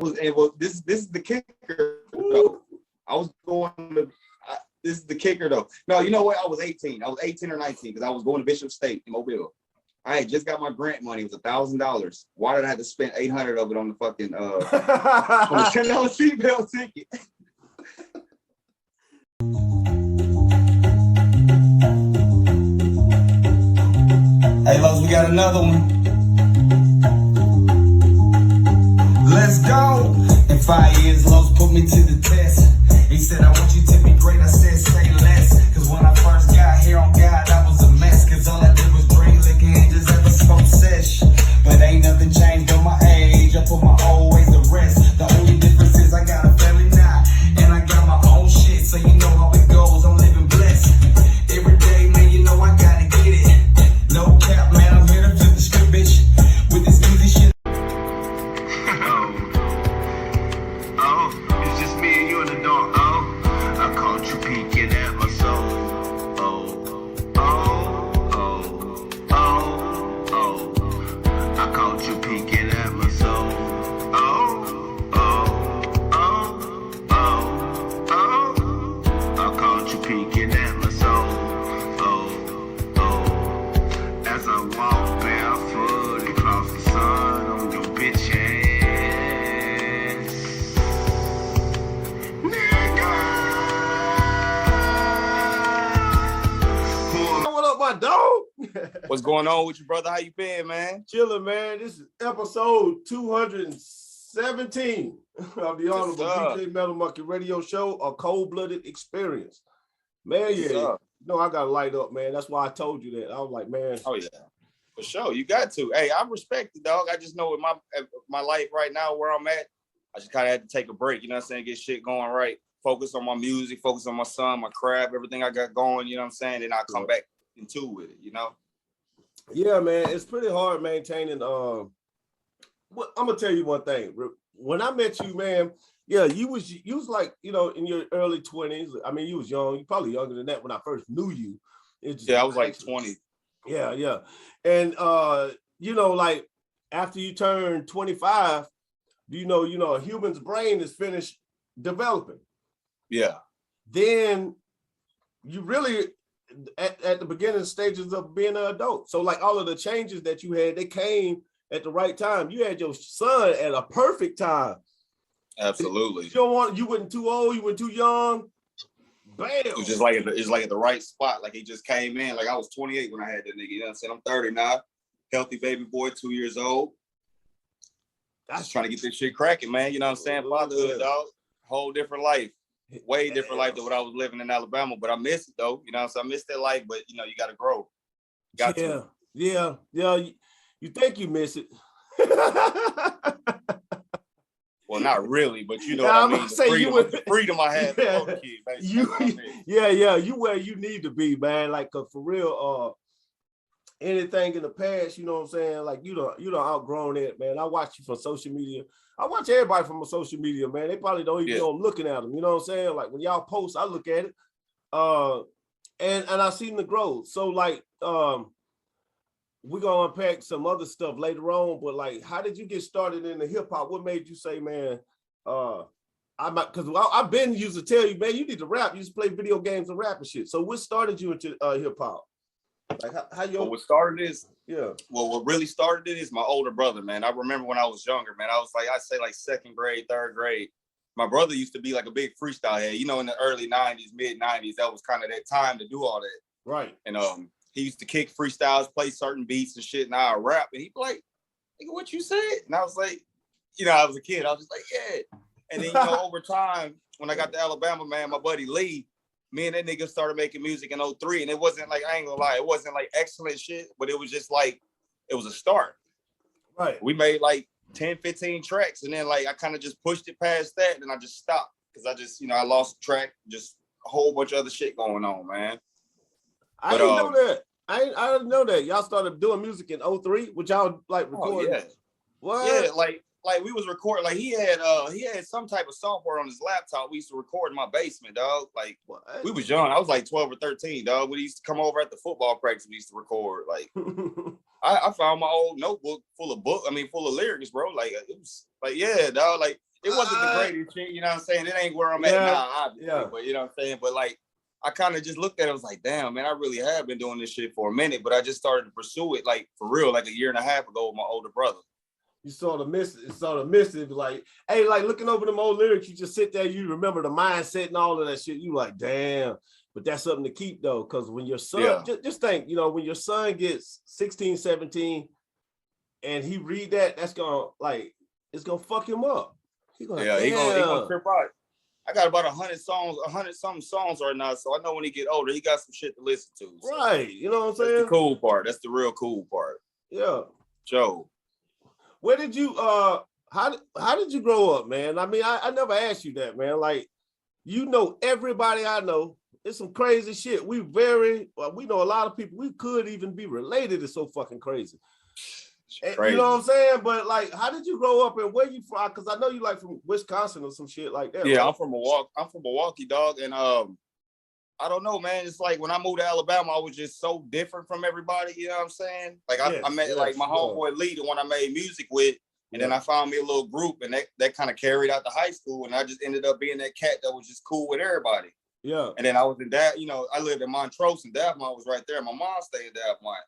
this is the kicker. Though. I was going to. This is the kicker though. No, you know what? I was 18. I was 18 or 19 because I was going to Bishop State in Mobile. I had just got my grant money. It was $1,000. Why did I have to spend $800 of it on the fucking on the $10 seatbelt ticket? Hey, Los, we got another one. Let's go. In 5 years, Los put me to the test. He said, I want you to be great. I said, say less. Cause when I first got here on God, I was a mess. Cause all I did was drink liquor and just ever smoke sesh. But ain't nothing changed on my age. I put my old ways to rest. The only difference is I got a family now. And I got my own shit. So you know how it goes. I'm living blessed. Every day, man, you know I gotta get it. No cap, man. I'm here to flip the script, bitch. With this music shit. It's just me and you in the dark. I caught you peeking at my soul. I caught you peeking at my soul. I caught you peeking at my soul. As I walk barefoot across the sun on your bitch ass. What up, my dog? What's going on with you, brother? How you been, man? Chilling, man. This is episode 217 of the Honorable DJ Metal Monkey Radio Show, a cold-blooded experience. Man, yeah, you know I gotta light up, man. That's why I told you that. I was like, man. Oh yeah, for sure. You got to. Hey, I respect it, dog. I just know with my life right now, where I'm at, I just kind of had to take a break. You know what I'm saying? Get shit going right. Focus on my music. Focus on my son, my crab, everything I got going. You know what I'm saying? Then I'll come back into with it. You know. Yeah, man. It's pretty hard maintaining. I'm gonna tell you one thing. When I met you, man. Yeah, you was like, you know, in your early 20s. I mean, you was young. You probably younger than that when I first knew you. I was like 20. Yeah. And you know, like after you turn 25, you know, a human's brain is finished developing. Yeah. Then you really at the beginning stages of being an adult. So like all of the changes that you had, they came at the right time. You had your son at a perfect time. Absolutely. You wasn't too old, you weren't too young. Bam. It was just like at the right spot. Like he just came in. Like I was 28 when I had that nigga. You know what I'm saying? I'm 30 now. Healthy baby boy, 2 years old. Just trying to get this shit cracking, man. You know what I'm saying? Fatherhood, dog. Whole different life. Way different life than what I was living in Alabama. But I miss it though. You know, so I miss that life, but you know, you gotta grow. Yeah. You think you miss it. Well, not really, but you know what I mean. The freedom I had. You where you need to be, man. Like for real, anything in the past, you know what I'm saying? Like you don't outgrown it, man. I watch you from social media. I watch everybody from social media, man. They probably don't even know I'm looking at them. You know what I'm saying? Like when y'all post, I look at it. And I seen the growth. So like we're gonna unpack some other stuff later on, but like, how did you get started in the hip hop? What made you say, man, because I've been used to tell you, man, you need to rap. You used to play video games and rap and shit. So what started you into hip hop? Like how you? What started is what really started it is my older brother, man. I remember when I was younger, man. I was like, I'd say like second grade, third grade. My brother used to be like a big freestyle head. You know, in the early 90s, mid 90s, that was kind of that time to do all that. Right. And he used to kick freestyles, play certain beats and shit, and I rap. And he'd be like, nigga, what you said? And I was like, you know, I was a kid. I was just like, yeah. And then, you know, over time, when I got to Alabama, man, my buddy Lee, me and that nigga started making music in 03. And it wasn't like, I ain't gonna lie, it wasn't like excellent shit, but it was just like, it was a start. Right. We made like 10, 15 tracks. And then like, I kind of just pushed it past that. And I just stopped because I just, you know, I lost track, just a whole bunch of other shit going on, man. I didn't know that. I didn't know that. Y'all started doing music in 03, which y'all like recording. Oh, yeah. What? Yeah, like we was recording, like he had some type of software on his laptop. We used to record in my basement, dog. Like what? We was young. I was like 12 or 13, dog. We used to come over at the football practice. We used to record. Like I found my old notebook full of lyrics, bro. Like it was like, yeah, dog. Like it wasn't the greatest shit, you know what I'm saying? It ain't where I'm at now, obviously, but you know what I'm saying? But like, I kind of just looked at it, I was like, damn, man, I really have been doing this shit for a minute, but I just started to pursue it like for real, like a year and a half ago with my older brother. You sort of missed it, like, hey, like looking over them old lyrics, you just sit there, you remember the mindset and all of that shit. You like, damn, but that's something to keep though, because when your son, just think, you know, when your son gets 16, 17, and he read that, that's gonna like, it's gonna fuck him up. He gonna trip out. I got about 100 something songs right now, so I know when he get older, he got some shit to listen to. So right, you know what I'm saying? That's the cool part. That's the real cool part. Yeah. Joe. Where did you how did you grow up, man? I mean, I never asked you that, man. Like, you know, everybody I know, it's some crazy shit. We know a lot of people we could even be related. It's so fucking crazy. You know what I'm saying? But like, how did you grow up and where you from? Because I know you like from Wisconsin or some shit like that. Yeah, right? I'm from Milwaukee, dog. And I don't know, man. It's like when I moved to Alabama, I was just so different from everybody. You know what I'm saying? Like I met like my homeboy Lee, the one I made music with, and then I found me a little group, and that kind of carried out to high school, and I just ended up being that cat that was just cool with everybody. Yeah. And then I was in that, you know, I lived in Montrose, and Daphmont was right there. My mom stayed in Daphmont.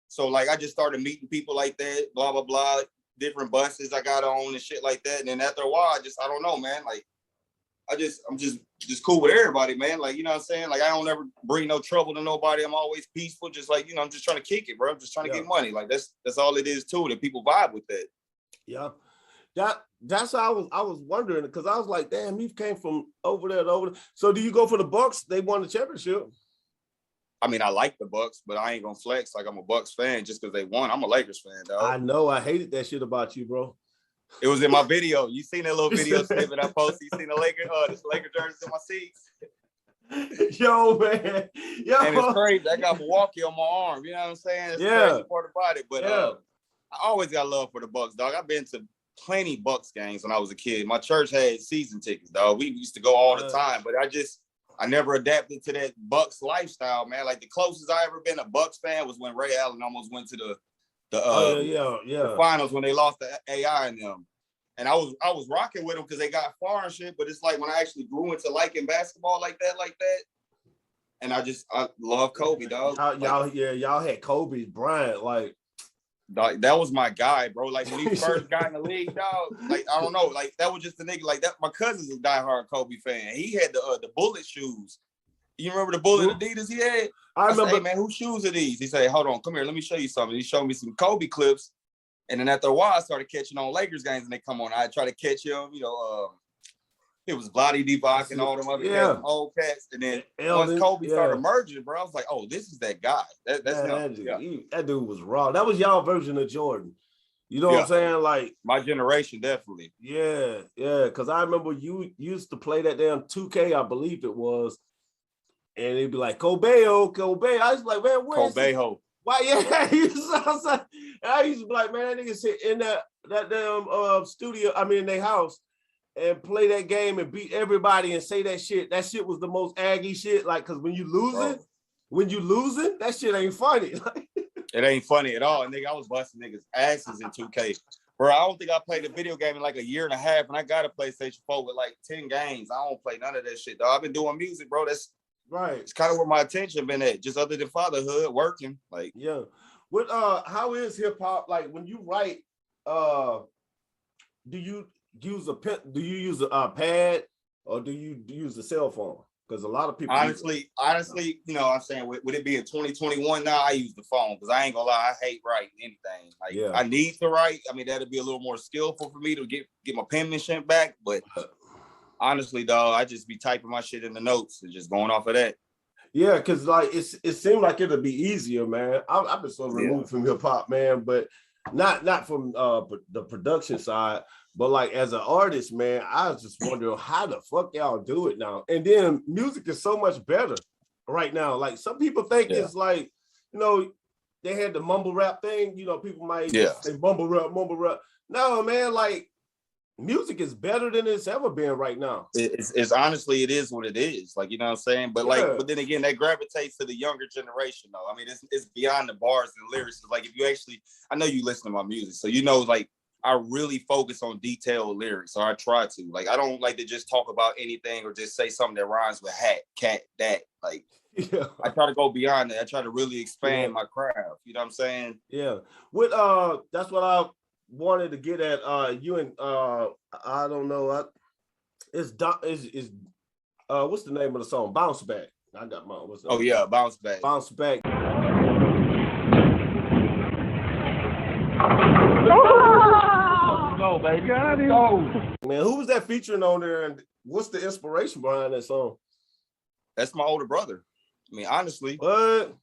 So like I just started meeting people like that, blah blah blah, different buses I got on and shit like that. And then after a while, I don't know, man. Like I'm just cool with everybody, man. Like, you know what I'm saying? Like, I don't ever bring no trouble to nobody. I'm always peaceful. Just like, you know, I'm just trying to kick it, bro. I'm just trying to get money. Like, that's all it is too. That people vibe with that. Yeah. That's how I was wondering, because I was like, damn, you came from over there to over there. So do you go for the Bucks? They won the championship. I mean, I like the Bucks, but I ain't gonna flex like I'm a Bucks fan just because they won. I'm a Lakers fan, dog. I know. I hated that shit about you, bro. It was in my video. You seen that little video snippet I posted? You seen the Laker jerseys in my seats? Yo, man. Yo. And it's crazy. I got Milwaukee on my arm. You know what I'm saying? That's the crazy part about it. But I always got love for the Bucks, dog. I've been to plenty Bucks games when I was a kid. My church had season tickets, dog. We used to go all the time, but I never adapted to that Bucks lifestyle, man. Like the closest I ever been a Bucks fan was when Ray Allen almost went to the finals when they lost to AI and them. And I was rocking with them because they got far and shit. But it's like when I actually grew into liking basketball like that. And I love Kobe, dog. Y'all had Kobe Bryant, like. That was my guy, bro. Like when he first got in the league, dog. Like I don't know, like that was just the nigga. Like that, my cousin's a diehard Kobe fan. He had the bullet shoes. You remember the bullet Adidas he had? I remember. Said, hey, man, whose shoes are these? He said, hold on, come here, let me show you something. He showed me some Kobe clips, and then after a while, I started catching on Lakers games, and they come on. I try to catch him, you know. It was Bloody Divac and all them other cats, old cats. And then once Kobe started merging, bro, I was like, oh, this is that guy. That's him. That dude was raw. That was y'all version of Jordan. You know what I'm saying? Like my generation, definitely. Yeah. Because I remember you used to play that damn 2K, I believe it was. And it'd be like, Kobe. I was like, man, where's Kobe? Why? Yeah, I used to be like, man, that nigga sit in that damn studio, in their house, and play that game and beat everybody and say that shit. That shit was the most Aggie shit. Like, cause when you losing, that shit ain't funny. It ain't funny at all. Nigga, I was busting niggas' asses in 2K. Bro, I don't think I played a video game in like a year and a half, and I got a PlayStation 4 with like 10 games. I don't play none of that shit, dog. I've been doing music, bro. That's right. It's kind of where my attention been at, just other than fatherhood, working. Like, yeah. What how is hip hop like when you write? Do you use a pad or do you use a cell phone? Because a lot of people honestly, you know what I'm saying, with it being 2021 now, I use the phone because I ain't gonna lie, I hate writing anything. Like I need to write. I mean, that'd be a little more skillful for me to get my penmanship back. But honestly, dog, I just be typing my shit in the notes and just going off of that. Yeah, because like it seemed like it'll be easier, man. I've been so removed from hip hop, man, but not from the production side. But like as an artist, man, I was just wondering how the fuck y'all do it now. And then music is so much better right now. Like some people think it's like, you know, they had the mumble rap thing. You know, people might say mumble rap. No, man, like music is better than it's ever been right now. It's honestly, it is what it is. Like, you know what I'm saying? But but then again, that gravitates to the younger generation though. I mean, it's beyond the bars and lyrics. It's like if you actually, I know you listen to my music, so you know, like, I really focus on detailed lyrics, or I try to. Like, I don't like to just talk about anything or just say something that rhymes with hat, cat, that. Like, Yeah. I try to go beyond that. I try to really expand my craft. You know what I'm saying? Yeah. What that's what I wanted to get at. You and I don't know. Is what's the name of the song? Bounce Back. I got my what's Oh yeah, Bounce Back. Bounce Back. Go, baby. Go. Man, who was that featuring on there, and what's the inspiration behind that song? That's my older brother. I mean, honestly. What?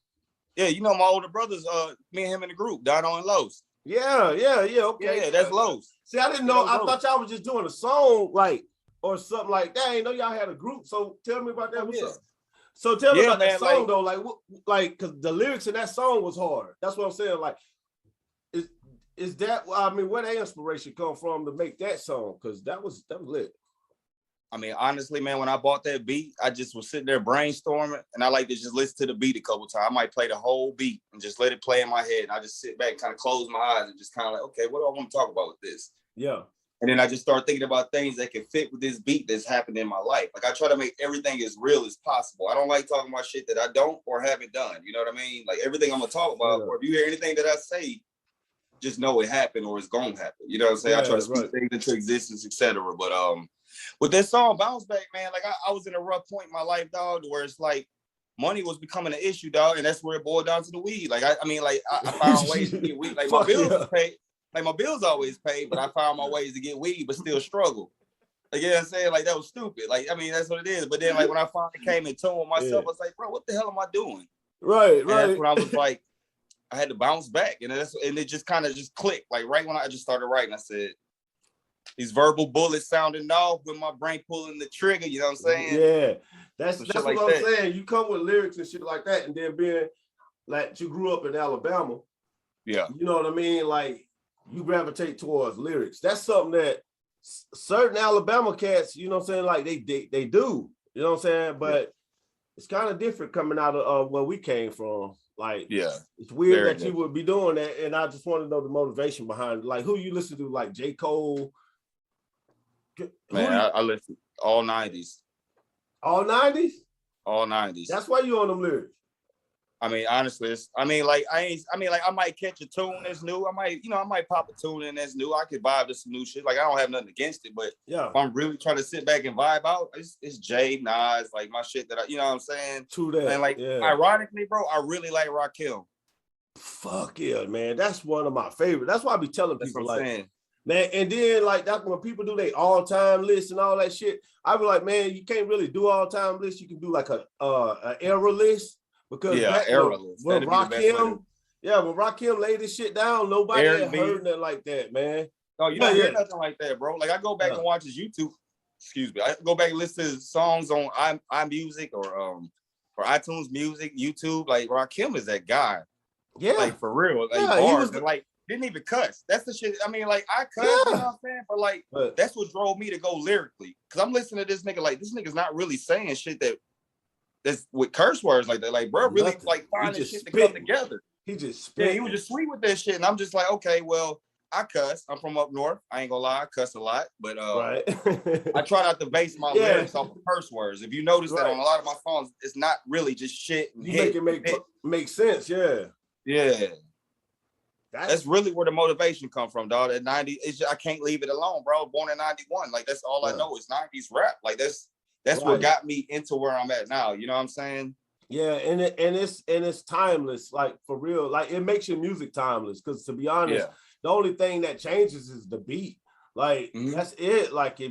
Yeah, you know my older brothers, me and him in the group, Dono and Los. Yeah, okay. Yeah, that's Los. See, I didn't know. I thought y'all was just doing a song, like, or something like that. I didn't know y'all had a group. So tell me about that. What's up? So tell me about that song, though. Like, what, like, because the lyrics in that song was hard. That's what I'm saying. Like, is that? I mean, where that inspiration come from to make that song? Because that was lit. I mean, honestly, man, when I bought that beat, I just was sitting there brainstorming, and I like to just listen to the beat a couple times. I might play the whole beat and just let it play in my head. And I just sit back and kind of close my eyes and just kind of like, okay, what do I want to talk about with this? Yeah. And then I just start thinking about things that can fit with this beat that's happened in my life. Like, I try to make everything as real as possible. I don't like talking about shit that I don't or haven't done. You know what I mean? Like, everything I'm going to talk about, or if you hear anything that I say, just know it happened or it's going to happen. You know what I'm saying? I try to speak things into existence, etc. But with this song, Bounce Back, man, like I was in a rough point in my life, dog, where it's like money was becoming an issue, dog, and that's where it boiled down to the weed. Like, I mean, like, I found ways to get weed. Like, my bills was paid. Like, my bills always paid, but I found my ways to get weed, but still struggle. Like, you know what I'm saying? Like, that was stupid. Like, I mean, that's what it is. But then, like, when I finally came in tune with myself, I was like, bro, what the hell am I doing? Right. That's when I was like, I had to bounce back. And it just kind of just clicked. Like, right when I just started writing, I said, these verbal bullets sounding off with my brain pulling the trigger, you know what I'm saying? Yeah, that's what like I'm saying. You come with lyrics and shit like that, and then being like you grew up in Alabama, yeah, you know what I mean? Like, you gravitate towards lyrics. That's something that certain Alabama cats, you know what I'm saying, like they do, you know what I'm saying? But it's kind of different coming out of where we came from. Like, it's weird that you would be doing that, and I just want to know the motivation behind it. Like, who you listen to, like J. Cole? Man, I listen all 90s. All 90s? All 90s. That's why you on them lyrics. I mean, honestly, I might catch a tune that's new. I might pop a tune in that's new. I could vibe to some new shit. Like, I don't have nothing against it, but if I'm really trying to sit back and vibe out, it's Jay, Nas, like my shit that you know what I'm saying? True that. And like, ironically, bro, I really like Rakim. Fuck yeah, man. That's one of my favorites. That's why I be telling people, like, saying. Man, and then like that's when people do their all-time list and all that shit. I be like, man, you can't really do all-time list. You can do like a era list, because era list. When Rakim laid this shit down, nobody had heard nothing like that, man. No, you don't hear nothing like that, bro. Like, I go back and watch his YouTube. Excuse me. I go back and listen to his songs on iMusic or iTunes Music, YouTube. Like, Rakim is that guy. Yeah, like for real. Like, bars, like, didn't even cuss. That's the shit. I mean, like, I cuss, you know what I'm saying? But like, that's what drove me to go lyrically. Cause I'm listening to this nigga, like, this nigga's not really saying shit that's with curse words like that. Like, bro, really like finding shit to come together. He just spit. Yeah, he was just sweet with that shit. And I'm just like, okay, well, I cuss. I'm from up north. I ain't gonna lie, I cuss a lot. But I try not to base my lyrics off of curse words. If you notice that on a lot of my songs, it's not really just shit. And you make it make sense, yeah. Yeah. That's really where the motivation come from, dog. At 90, I can't leave it alone, bro. Born in 91. Like, that's all I know is 90s rap. Like, that's what got me into where I'm at now. You know what I'm saying? Yeah, and it's timeless, like, for real. Like, it makes your music timeless. Because to be honest, the only thing that changes is the beat. Like, that's it. Like, if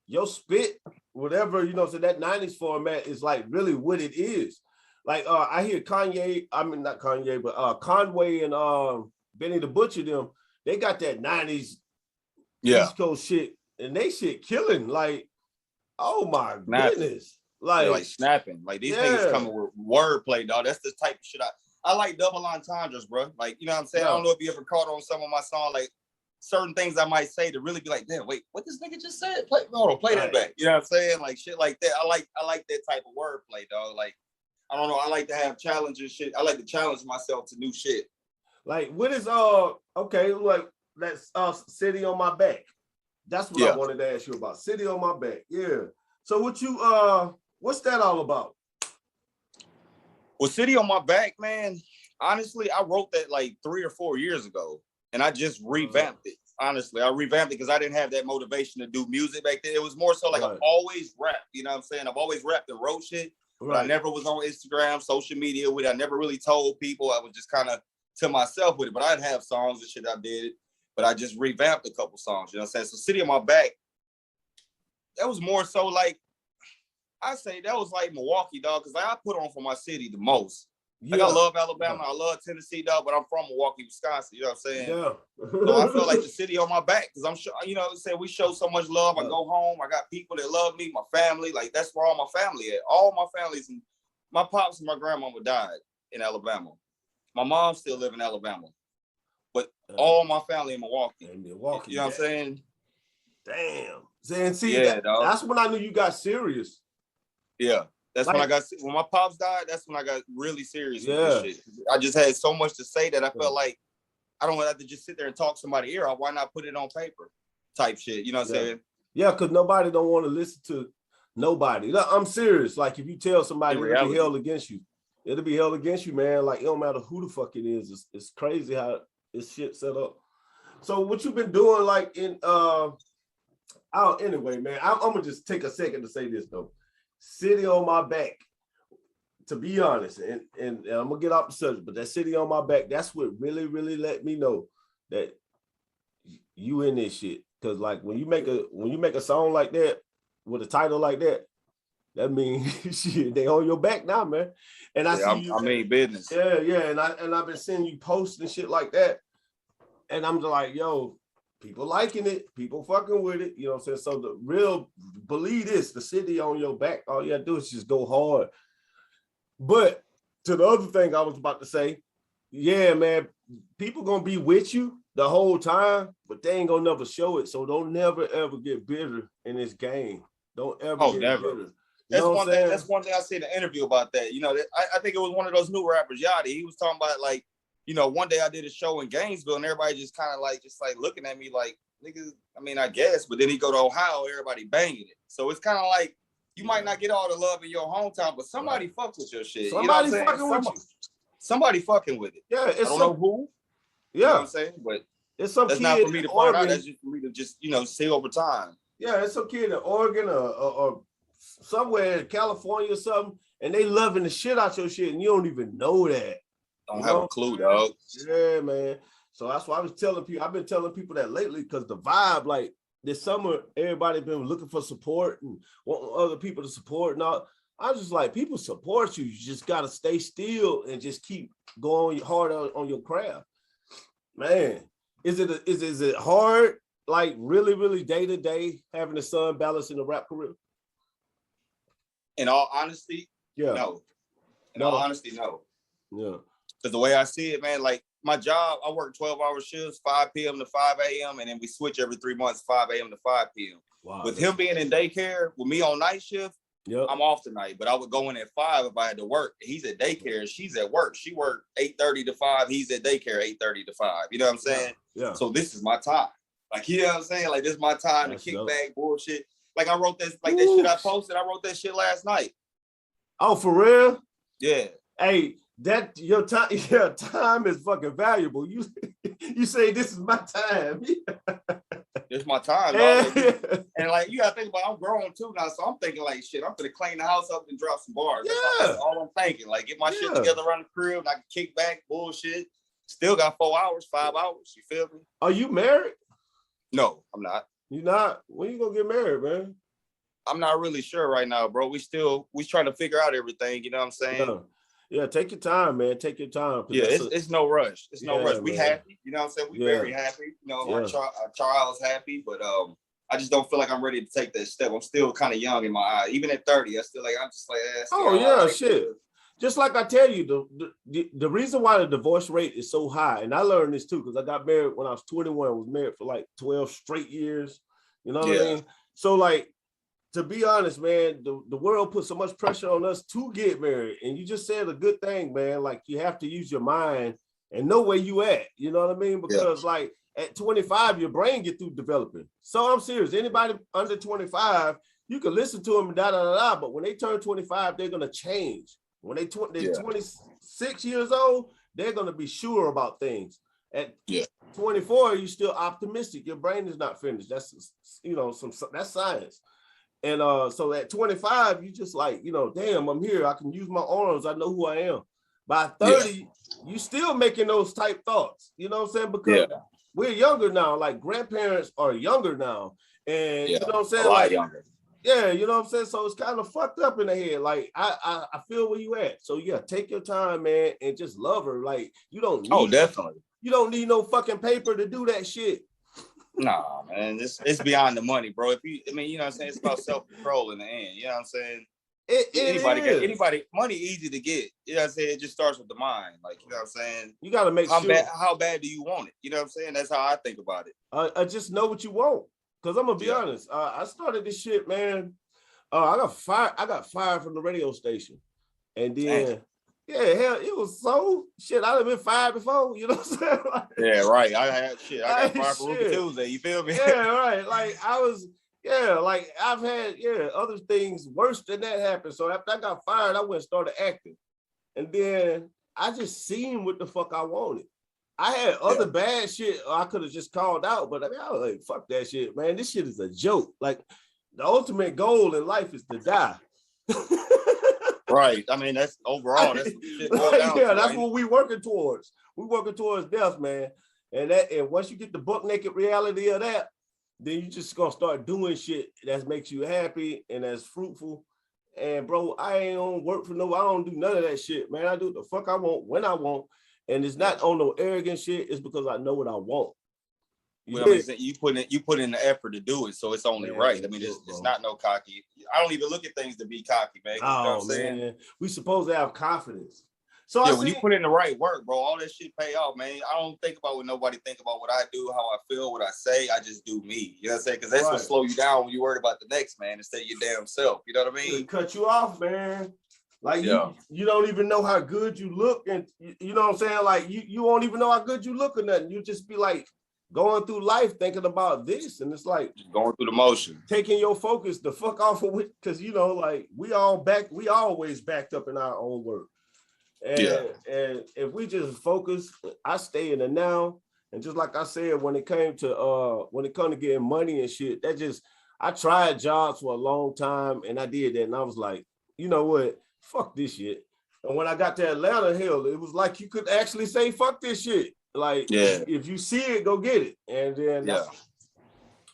your spit, whatever, you know, so that 90s format is like really what it is. Like, I hear Kanye, I mean, not Kanye, but Conway and Benny the Butcher, them, they got that 90s East Coast shit, and they shit killing. Like, oh my goodness. Like snapping. Like, these niggas coming with wordplay, dog. That's the type of shit I like. Double entendres, bro. Like, you know what I'm saying? I don't know if you ever caught on some of my songs, like certain things I might say to really be like, damn, wait, what this nigga just said? Play that back. You know what I'm saying? Like, shit like that. I like that type of wordplay, dog. Like, I don't know. I like to have challenges shit. I like to challenge myself to new shit. Like, what is okay, like, that's City on My Back. That's what I wanted to ask you about. City on My Back. Yeah. So what's that all about? Well, City on My Back, man, honestly, I wrote that like 3 or 4 years ago, and I just revamped it. Honestly, I revamped it because I didn't have that motivation to do music back then. It was more so like I've always rapped, you know what I'm saying? I've always rapped and wrote shit, but I never was on Instagram, social media with it. I never really told people. I was just kind of to myself with it, but I'd have songs and shit I did, but I just revamped a couple songs, you know what I'm saying? So City on My Back, that was more so like, I say that was like Milwaukee, dog, because like I put on for my city the most. Like I love Alabama, I love Tennessee, dog, but I'm from Milwaukee, Wisconsin. You know what I'm saying? Yeah. So I feel like the city on my back because I'm sure, you know, say we show so much love. I go home, I got people that love me, my family. Like that's where all my family at. All my families, and my pops and my grandmama died in Alabama. My mom still live in Alabama, but all my family in Milwaukee. You know what I'm saying? Damn. See, that's when I knew you got serious. Yeah. That's like, when my pops died, that's when I got really serious with this shit. I just had so much to say that I felt like I don't have to just sit there and talk somebody's ear off. Why not put it on paper type shit? You know what I'm saying? Yeah, because nobody don't want to listen to nobody. I'm serious. Like if you tell somebody it'll be held against you. It'll be held against you, man. Like it don't matter who the fuck it is. It's crazy how this shit set up. So what you been doing like in anyway, man, I'm gonna just take a second to say this though. City on My Back, to be honest, and I'm gonna get off the subject, but that City on My Back, that's what really, really let me know that you in this shit. Cause like when you make a song like that with a title like that, that means shit, they on your back now, man. And I see you. I mean business. Yeah, and I've been seeing you post and shit like that, and I'm just like, yo. People liking it, people fucking with it, you know what I'm saying? So the real, believe this, the city on your back, all you gotta do is just go hard. But to the other thing I was about to say, yeah, man, people gonna be with you the whole time, but they ain't gonna never show it. So don't never, ever get bitter in this game. Don't ever get bitter. That's one thing I see in the interview about that. You know, I think it was one of those new rappers, Yachty. He was talking about like, you know, one day I did a show in Gainesville and everybody just kind of like looking at me like, niggas, I mean, I guess, but then he go to Ohio, everybody banging it. So it's kind of like, you might not get all the love in your hometown, but somebody fucks with your shit. Somebody fucking with you. Somebody fucking with it. Yeah, I don't know who. Yeah. You know what I'm saying? But it's some that's kid not for me to find out. That's Oregon. just for me to just, you know, see over time. Yeah, it's some kid in Oregon or somewhere in California or something, and they loving the shit out your shit, and you don't even know that. Don't have a clue, dog. Yeah, man. So that's why I was telling people. I've been telling people that lately because the vibe, like this summer, everybody been looking for support and wanting other people to support. And all. I was just like, people support you. You just gotta stay still and just keep going hard on your craft. Man, is it hard? Like really, really day to day having the sun balance in the rap career? In all honesty, no. In all honesty, no. Yeah. Because the way I see it, man, like my job, I work 12-hour shifts, 5 p.m. to 5 a.m. And then we switch every 3 months, 5 a.m. to 5 p.m. Wow, with him being in daycare, with me on night shift, I'm off tonight. But I would go in at 5 if I had to work. He's at daycare, she's at work. She worked 8:30 to 5. He's at daycare 8:30 to 5. You know what I'm saying? Yeah. So this is my time. Like, you know what I'm saying? Like, this is my time to kick back bullshit. Like I wrote this, like that shit I posted, I wrote that shit last night. Oh, for real? Yeah. Hey, that your time is fucking valuable. You say this is my time. It's my time, dog. Like, and like you gotta think about, I'm grown too now, so I'm thinking like shit. I'm gonna clean the house up and drop some bars. That's all I'm thinking. Like get my shit together around the crib, and I can kick back bullshit. Still got 4 hours, 5 hours. You feel me? Are you married? No, I'm not. You not? When you gonna get married, man? I'm not really sure right now, bro. We trying to figure out everything. You know what I'm saying? Yeah, take your time, man. Take your time. Yeah, it's no rush. It's no rush. We happy. You know what I'm saying? We very happy. You know, our child's happy, but I just don't feel like I'm ready to take that step. I'm still kind of young in my eyes. Even at 30, I'm just like, shit. Just like I tell you, the reason why the divorce rate is so high, and I learned this too, because I got married when I was 21. I was married for like 12 straight years. You know what I mean? So like, to be honest, man, the world puts so much pressure on us to get married. And you just said a good thing, man. Like you have to use your mind and know where you at. You know what I mean? Because like at 25, your brain get through developing. So I'm serious. Anybody under 25, you can listen to them, but when they turn 25, they're gonna change. When they're 26 years old, they're gonna be sure about things. At 24, you're still optimistic. Your brain is not finished. That's that's science. And so at 25, you just like, damn, I'm here. I can use my arms. I know who I am. By 30, you still making those type thoughts. You know what I'm saying? Because we're younger now. Like grandparents are younger now. And you know what I'm saying? A lot like younger. Yeah, you know what I'm saying? So it's kind of fucked up in the head. Like I feel where you at. So yeah, take your time, man, and just love her. Like you don't need definitely. You don't need no fucking paper to do that shit. Nah, man, it's beyond the money, bro. You know what I'm saying? It's about self-control in the end. You know what I'm saying? Anybody, money easy to get. You know what I'm saying? It just starts with the mind. Like, you know what I'm saying? You got to make sure. How bad do you want it? You know what I'm saying? That's how I think about it. I just know what you want. Because I'm going to be honest. I started this shit, man. I got fired from the radio station. And then, hell, it was so shit. I'd have been fired before. You know what I'm saying? Like, yeah, right. I got fired for Ruby Tuesday. You feel me? Yeah, right. Like, I've had, other things worse than that happen. So after I got fired, I went and started acting. And then I just seen what the fuck I wanted. I had other bad shit I could have just called out, but I was like, fuck that shit, man. This shit is a joke. Like, the ultimate goal in life is to die. Right. I mean, that's overall. That's that's what we working towards. We working towards death, man. And once you get the buck naked reality of that, then you just gonna start doing shit that makes you happy and that's fruitful. And bro, I ain't on work for I don't do none of that shit, man. I do the fuck I want when I want. And it's not on no arrogant shit. It's because I know what I want. You put in the effort to do it, so it's only right. I mean, it's not no cocky. I don't even look at things to be cocky, man. Oh, you know what I'm saying? We supposed to have confidence. So when you put in the right work, bro, all that shit pay off, man. I don't think about what nobody think about what I do, how I feel, what I say. I just do me. You know what I'm saying? Because that's what slow you down when you're worried about the next man instead of your damn self. You know what I mean? It cut you off, man. Like you don't even know how good you look, and you know what I'm saying? Like you won't even know how good you look or nothing. You just be like going through life thinking about this, and it's like going through the motion, taking your focus the fuck off of it, because like we always backed up in our own work. And if we just focus, I stay in the now. And just like I said, when it came to getting money and shit, I tried jobs for a long time and I did that. And I was like, you know what? Fuck this shit. And when I got to Atlanta, hell, it was like you could actually say, fuck this shit. Like, if you see it, go get it. And then,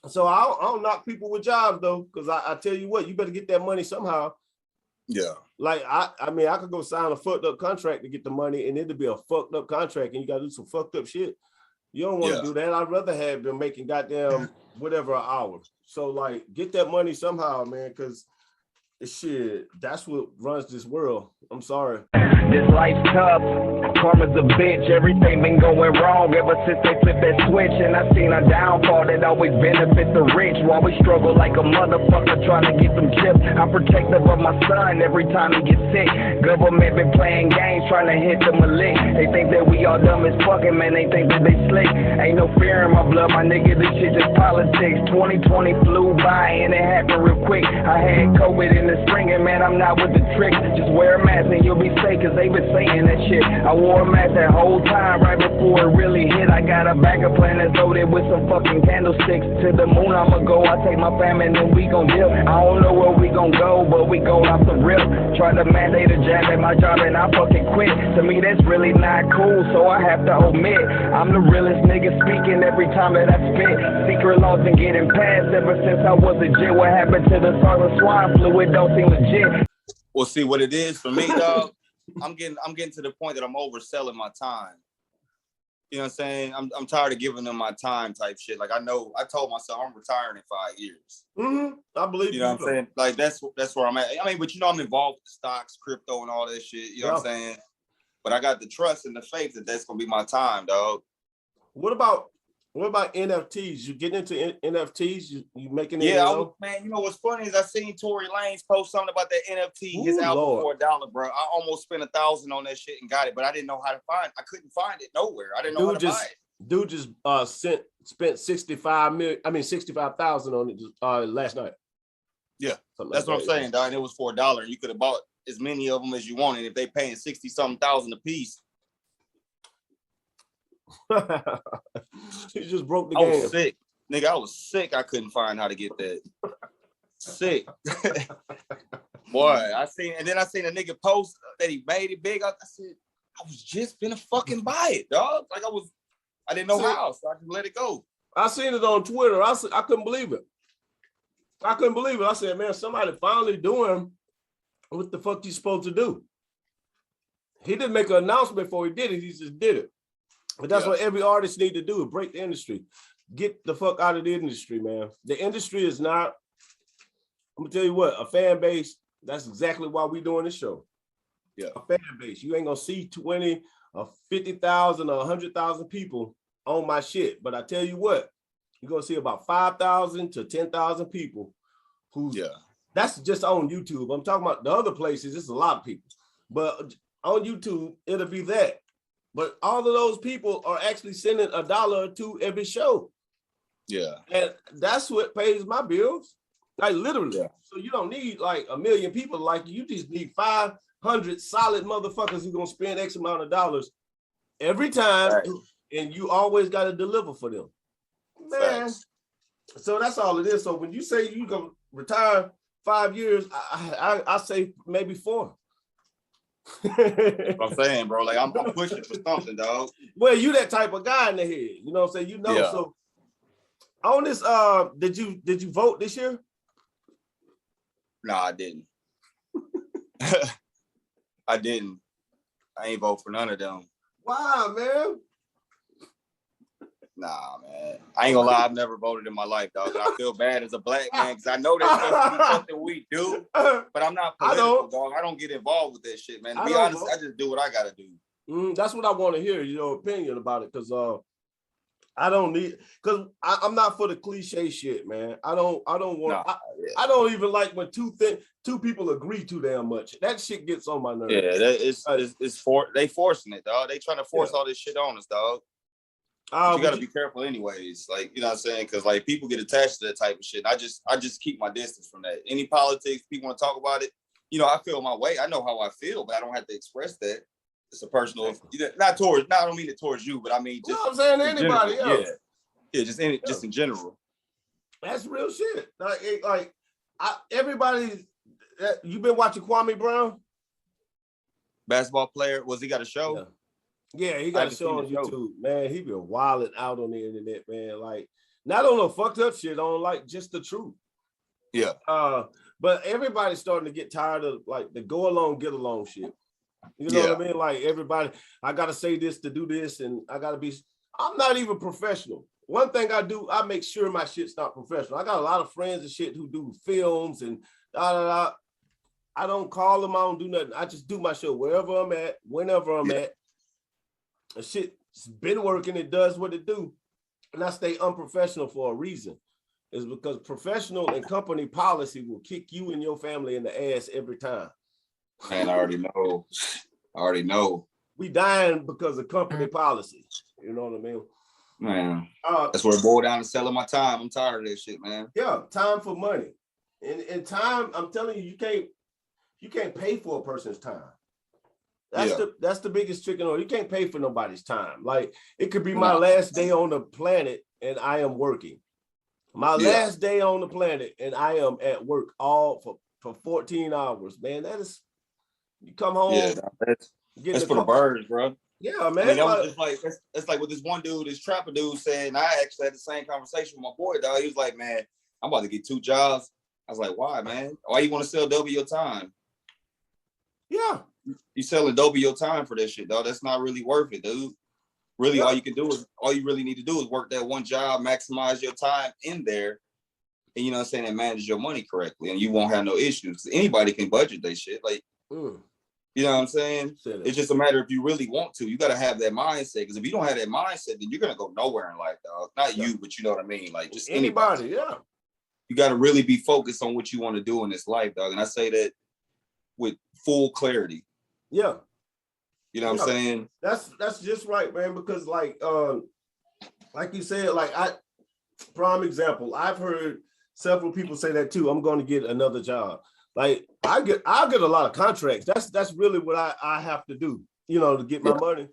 so I don't knock people with jobs though, because I tell you what, you better get that money somehow. Yeah. Like, I mean, I could go sign a fucked up contract to get the money, and it'd be a fucked up contract, and you got to do some fucked up shit. You don't want to do that. I'd rather have been making goddamn whatever an hour. So, like, get that money somehow, man, because shit, that's what runs this world. I'm sorry. This life's tough. Karma's a bitch. Everything been going wrong ever since they flipped that switch. And I seen a downfall that always benefits the rich. While we struggle like a motherfucker trying to get some chips. I'm protective of my son every time he gets sick. Government been playing games trying to hit them a lick. They think that we all dumb as fucking, man. They think that they slick. Ain't no fear in my blood, my nigga. This shit just politics. 2020 flew by and it happened real quick. I had COVID in the spring and man, I'm not with the tricks. Just wear a mask and you'll be safe, cause they been saying that shit. I wore a mask that whole time right before it really hit. I got a backup plan that's loaded with some fucking candlesticks. To the moon I'ma go, I take my family and then we gon' dip. I don't know where we gon' go, but we go off the rip. Try to mandate a jab at my job and I fucking quit. To me that's really not cool, so I have to admit I'm the realest nigga speaking every time that I spit. Secret laws been getting passed ever since I was a jit. What happened to the SARS and swine flu? It don't seem legit. Well, see what it is for me, dog. I'm getting to the point that I'm overselling my time. You know what I'm saying? I'm tired of giving them my time type shit. Like I told myself I'm retiring in 5 years. Mm-hmm. I believe you know what I'm saying? Like that's where I'm at. I mean, but you know I'm involved with the stocks, crypto, and all that shit. You know what I'm saying? But I got the trust and the faith that that's gonna be my time, dog. What about NFTs? You getting into NFTs? You making it? Man. You know what's funny is I seen Tory Lanez post something about that NFT. His album for $1, bro. I almost spent $1,000 on that shit and got it, but I didn't know how to find it. I couldn't find it nowhere. I didn't know how to buy it. Dude just spent 65,000 on it last night. Yeah, Something that's like what I'm that, saying, dog. And it was for $1. You could have bought as many of them as you wanted. If they paying 60-something thousand a piece, he just broke the I was game. sick, nigga. I was sick. I couldn't find how to get that. Sick, boy. I seen a nigga post that he made it big. I said, I was just gonna fucking buy it, dog. Like I didn't know how, so I just let it go. I seen it on Twitter. I couldn't believe it. I said, man, somebody finally doing what the fuck you supposed to do. He didn't make an announcement before he did it. He just did it. But that's what every artist need to do, break the industry. Get the fuck out of the industry, man. The industry is not, I'm gonna tell you what, a fan base. That's exactly why we doing this show. Yeah. A fan base. You ain't gonna see 20 or 50,000 or 100,000 people on my shit. But I tell you what, you're gonna see about 5,000 to 10,000 people that's just on YouTube. I'm talking about the other places, it's a lot of people. But on YouTube, it'll be that. But all of those people are actually sending $1 or $2 every show. Yeah. And that's what pays my bills. Like literally. Yeah. So you don't need like 1 million people like you. You just need 500 solid motherfuckers who gonna spend X amount of dollars every time. Right. And you always got to deliver for them. Man. Thanks. So that's all it is. So when you say you gonna retire 5 years, I say maybe 4. I'm saying, bro, like I'm pushing for something, dog. Well, you that type of guy in the head, you know what I'm saying? You know, yeah. So on this, did you vote this year? No, I didn't. I didn't. I ain't vote for none of them. Wow, man. Nah, man. I ain't gonna lie, I've never voted in my life, dog. And I feel bad as a black man because I know that's supposed to be something we do, but I'm not political, dog. I don't get involved with that shit, man. To be honest, I just do what I gotta do. That's what I want to hear, your opinion about it, because I don't need, because I'm not for the cliche shit, man. I don't want. I don't even like when two people agree too damn much. That shit gets on my nerves. Yeah, they forcing it, dog. They trying to force all this shit on us, dog. You got to be careful anyways, like, you know what I'm saying? Because like people get attached to that type of shit. I just keep my distance from that. Any politics, people want to talk about it, you know, I feel my way. I know how I feel, but I don't have to express that. It's a personal, I don't mean it towards you, but I mean, just, you know what I'm saying, anybody else. Yeah, just in general. That's real shit. Everybody, you been watching Kwame Brown? Basketball player, he got a show? Yeah. Yeah, he got a show on YouTube, man. He been wilding out on the internet, man. Like, not on no fucked up shit, on like just the truth. Yeah. But everybody's starting to get tired of like the go along, get along shit. You know what I mean? Like everybody, I gotta say this to do this, and I'm not even professional. One thing I do, I make sure my shit's not professional. I got a lot of friends and shit who do films and I don't call them, I don't do nothing. I just do my show wherever I'm at, whenever I'm at. The shit's been working, it does what it do. And I stay unprofessional for a reason. It's because professional and company policy will kick you and your family in the ass every time. Man, I already know. We dying because of company policy. You know what I mean? Man, that's where it boiled down to selling my time. I'm tired of this shit, man. Yeah, time for money. And time, I'm telling you, you can't pay for a person's time. That's the biggest trick in all. You can't pay for nobody's time. Like, it could be my last day on the planet and I am working. My last day on the planet and I am at work all for 14 hours. Man, that is, you come home. Yeah, that's for the birds, bro. Yeah, man. I mean, it's like what this one dude, this trapper dude said, and I actually had the same conversation with my boy, dog. He was like, man, I'm about to get 2 jobs. I was like, why, man? Why you want to sell double your time? Yeah. You selling double your time for that shit, dog. That's not really worth it, dude. Really, all you really need to do is work that one job, maximize your time in there, and you know what I'm saying, and manage your money correctly, and you won't have no issues. Anybody can budget their shit. Like, you know what I'm saying? It's just a matter if you really want to. You got to have that mindset, because if you don't have that mindset, then you're gonna go nowhere in life, dog. Not you, but you know what I mean. Like, just anybody. Yeah. You got to really be focused on what you want to do in this life, dog. And I say that with full clarity. Yeah. You know what I'm saying? That's just right, man. Because like like you said, like prime example, I've heard several people say that too. I'm going to get another job. Like I get a lot of contracts. That's really what I have to do, you know, to get my money.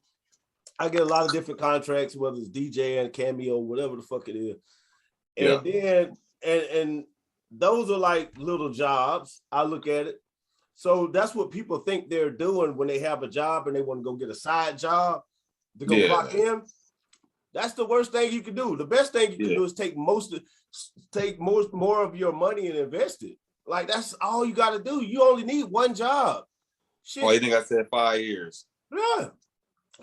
I get a lot of different contracts, whether it's DJ and Cameo, whatever the fuck it is. And then and those are like little jobs. I look at it. So that's what people think they're doing when they have a job and they want to go get a side job to go clock in. That's the worst thing you can do. The best thing you can do is take more of your money and invest it. Like that's all you got to do. You only need one job. Shit. Oh, you think I said 5 years? Yeah.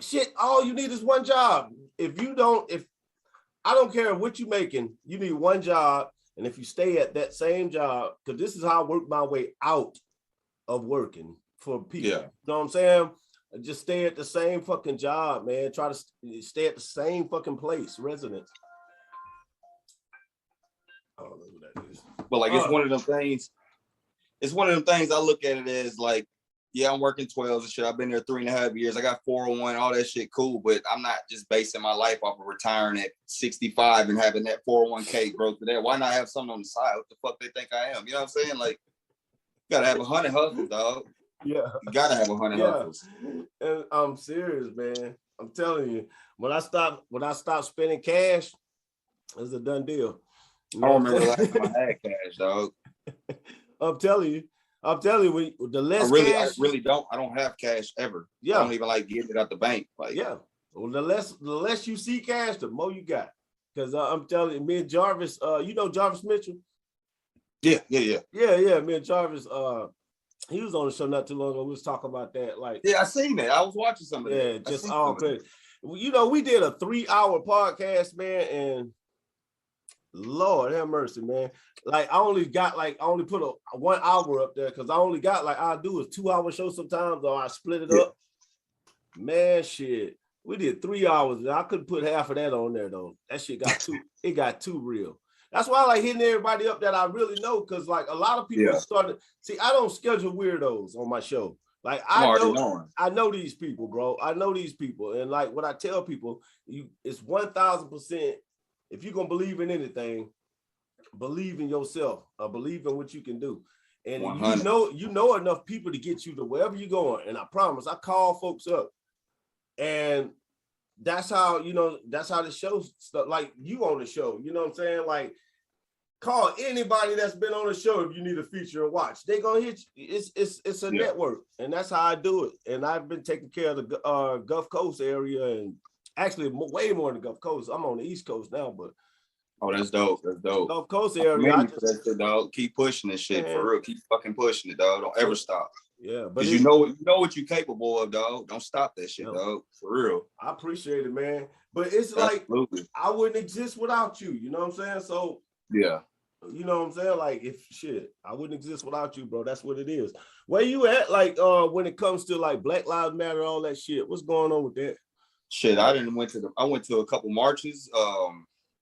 Shit, all you need is one job. If I don't care what you're making, you need one job. And if you stay at that same job, because this is how I work my way out of working for people. You know what I'm saying? Just stay at the same fucking job, man. Try to stay at the same fucking place, residence. I don't know who that is. But like, it's one of them things. It's one of them things I look at it as like, yeah, I'm working 12s and shit. I've been there 3.5 years. I got 401, all that shit cool, but I'm not just basing my life off of retiring at 65 and having that 401k growth to that. Why not have something on the side? What the fuck they think I am? You know what I'm saying? Like, you gotta have 100 hustles, dog. Yeah. You gotta have 100 hustles. And I'm serious, man. I'm telling you, when I stop spending cash, it's a done deal. You know I don't remember the last time I had cash, dog. I'm telling you, when the less I really don't. I don't have cash ever. Yeah. I don't even like getting it out the bank. Like, well, the less you see cash, the more you got. Because I'm telling you, me and Jarvis, you know Jarvis Mitchell? Yeah. Me and Jarvis, he was on the show not too long ago. We was talking about that. Like, yeah, I seen that. I was watching some of that. Yeah, just all crazy. You know, we did a 3-hour podcast, man, and Lord have mercy, man. Like I only put a 1 hour up there because I only got I'll do a 2-hour show sometimes, or I split it up. Man, shit. We did 3 hours and I couldn't put half of that on there though. That shit got too real. That's why I like hitting everybody up that I really know, because like a lot of people started. See, I don't schedule weirdos on my show. Like I know these people, bro. I know these people, and like what I tell people, it's 1,000%. If you're gonna believe in anything, believe in yourself. Believe in what you can do, and 100. you know enough people to get you to wherever you're going. And I promise, I call folks up, and that's how the show stuff. Like you on the show, you know what I'm saying? Like call anybody that's been on the show if you need a feature and watch. They gonna hit you. It's a network, and that's how I do it. And I've been taking care of the Gulf Coast area, and actually way more than the Gulf Coast. I'm on the East Coast now, but that's dope. That's dope. Gulf Coast area. That shit, dog. Keep pushing this shit for real. Keep fucking pushing it, dog. Don't ever stop. Yeah, because you know what you're capable of, dog. Don't stop that shit, dog. For real. I appreciate it, man. But it's Absolutely. like I wouldn't exist without you. You know what I'm saying? So yeah. You know what I'm saying? Like I wouldn't exist without you, bro. That's what it is. Where you at? Like when it comes to like Black Lives Matter, all that shit. What's going on with that? Shit, I went to a couple marches,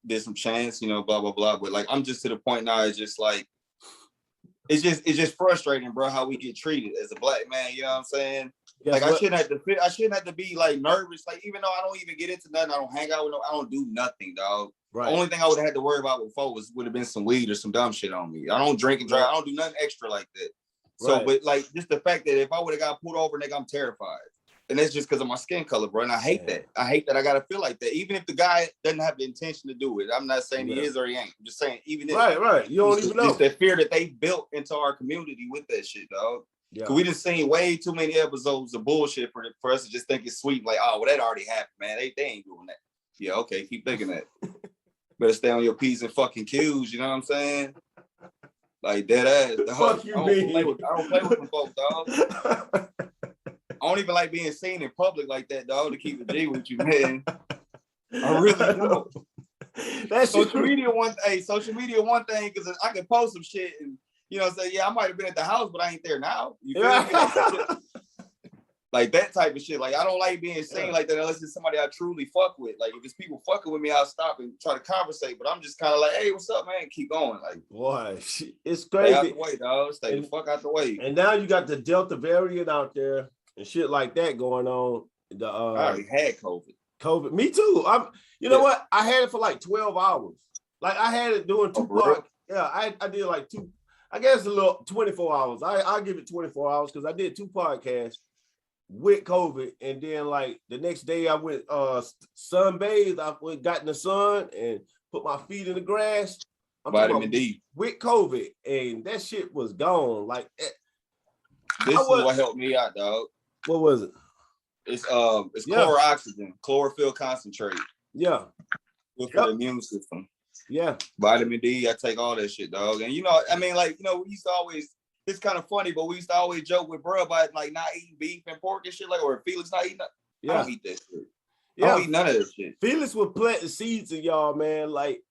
did some chants, blah blah blah. But like I'm just to the point now. It's just like it's just frustrating, bro, how we get treated as a black man. You know what I'm saying? Yes, like I shouldn't have to be like nervous. Like even though I don't even get into nothing, I don't hang out with I don't do nothing, dog. Right. The only thing I would have had to worry about before would have been some weed or some dumb shit on me. I don't drink and drive. I don't do nothing extra like that. So, but like just the fact that if I would have got pulled over, nigga, I'm terrified. And that's just because of my skin color, bro. And I hate that. I hate that I gotta feel like that. Even if the guy doesn't have the intention to do it. I'm not saying he is or he ain't. I'm just saying even if right. You don't even know. It's the fear that they built into our community with that shit, dog. Yeah. Cause we just seen way too many episodes of bullshit for us to just think it's sweet. Like, oh, well, that already happened, man. They ain't doing that. Yeah, okay, keep thinking that. Better stay on your P's and fucking Q's, you know what I'm saying? Like dead ass. Fuck you, man. I don't play with them folks, dog. I don't even like being seen in public like that, dog, to keep it G with you, man. I really don't. That's social media one thing, because I can post some shit and say, yeah, I might have been at the house, but I ain't there now. You feel me? Like that type of shit. Like I don't like being seen like that unless it's somebody I truly fuck with. Like if it's people fucking with me, I'll stop and try to conversate. But I'm just kind of like, hey, what's up, man? Keep going. Like, boy, it's crazy. Stay out the way, dog. Stay the fuck out the way. And now you got the Delta variant out there and shit like that going on. I already had COVID. COVID. Me too. You know what? I had it for like 12 hours. Like I had it doing 2 podcasts. Yeah, I did like 2. I guess a little 24 hours. I'll give it 24 hours because I did 2 podcasts with COVID, and then like the next day I went sunbathed. I got in the sun and put my feet in the grass. Vitamin D with COVID, and that shit was gone. Like this is what helped me out, dog. What was it? It's chloroxygen, chlorophyll concentrate. Yeah. Good for the immune system. Yeah. Vitamin D, I take all that shit, dog. And you know, I mean, like, you know, we used to always, it's kind of funny, but we used to always joke with bro about like not eating beef and pork and shit, like, or Felix not eating that. Yeah. I don't eat that shit. Yeah. I don't eat none of that shit. Felix was planting seeds in y'all, man. Like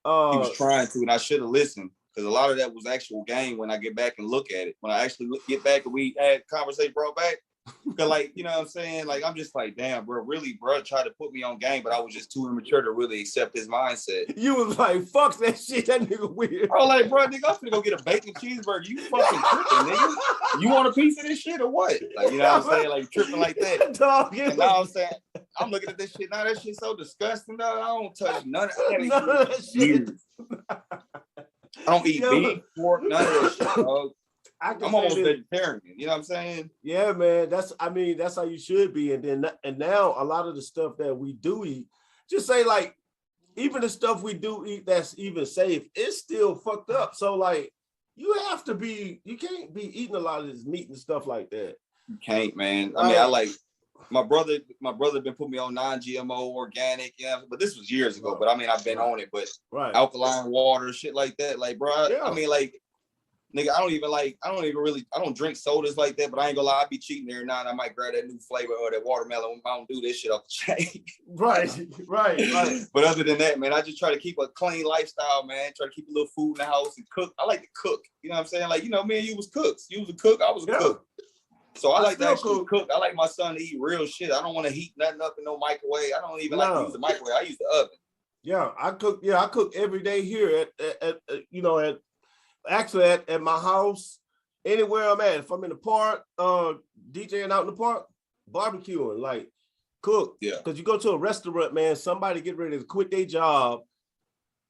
he was trying to, and I should have listened. Because a lot of that was actual game when I get back and look at it. When I actually get back and we had conversation brought back. Because like, you know what I'm saying? Like, I'm just like, damn, bro, really, bro, tried to put me on game, but I was just too immature to really accept his mindset. You was like, fuck that shit, that nigga weird. I was like, bro, nigga, I'm finna go get a bacon cheeseburger. You fucking tripping, nigga. You want a piece of this shit or what? Like, you know what I'm saying? Like, tripping like that. Dog, and now I'm saying, I'm looking at this shit now. That shit's so disgusting, dog. I don't touch none of that shit. I don't eat beef, pork, none of that shit, dog. I'm almost vegetarian. You know what I'm saying? Yeah, man. That's how you should be. And now a lot of the stuff that we do eat, just say like, even the stuff we do eat that's even safe, it's still fucked up. So like, you can't be eating a lot of this meat and stuff like that. You can't, man. I mean, I like my brother been putting me on non-GMO, organic, yeah, but this was years ago. But I mean, I've been on it, but alkaline water, shit like that. Like, bro, I mean, like, nigga, I don't drink sodas like that, but I ain't gonna lie, I be cheating every now and I might grab that new flavor or that watermelon. I don't do this shit off the chain. Right. But other than that, man, I just try to keep a clean lifestyle, man. Try to keep a little food in the house and cook. I like to cook. You know what I'm saying? Like, you know, me and you was cooks. You was a cook, I was a cook. So I like to actually cook. I like my son to eat real shit. I don't want to heat nothing up in no microwave. I don't even like to use the microwave. I use the oven. Yeah, I cook every day here at my house, anywhere I'm at. If I'm in the park, DJing out in the park, barbecuing, like cook. Yeah. Because you go to a restaurant, man, somebody get ready to quit their job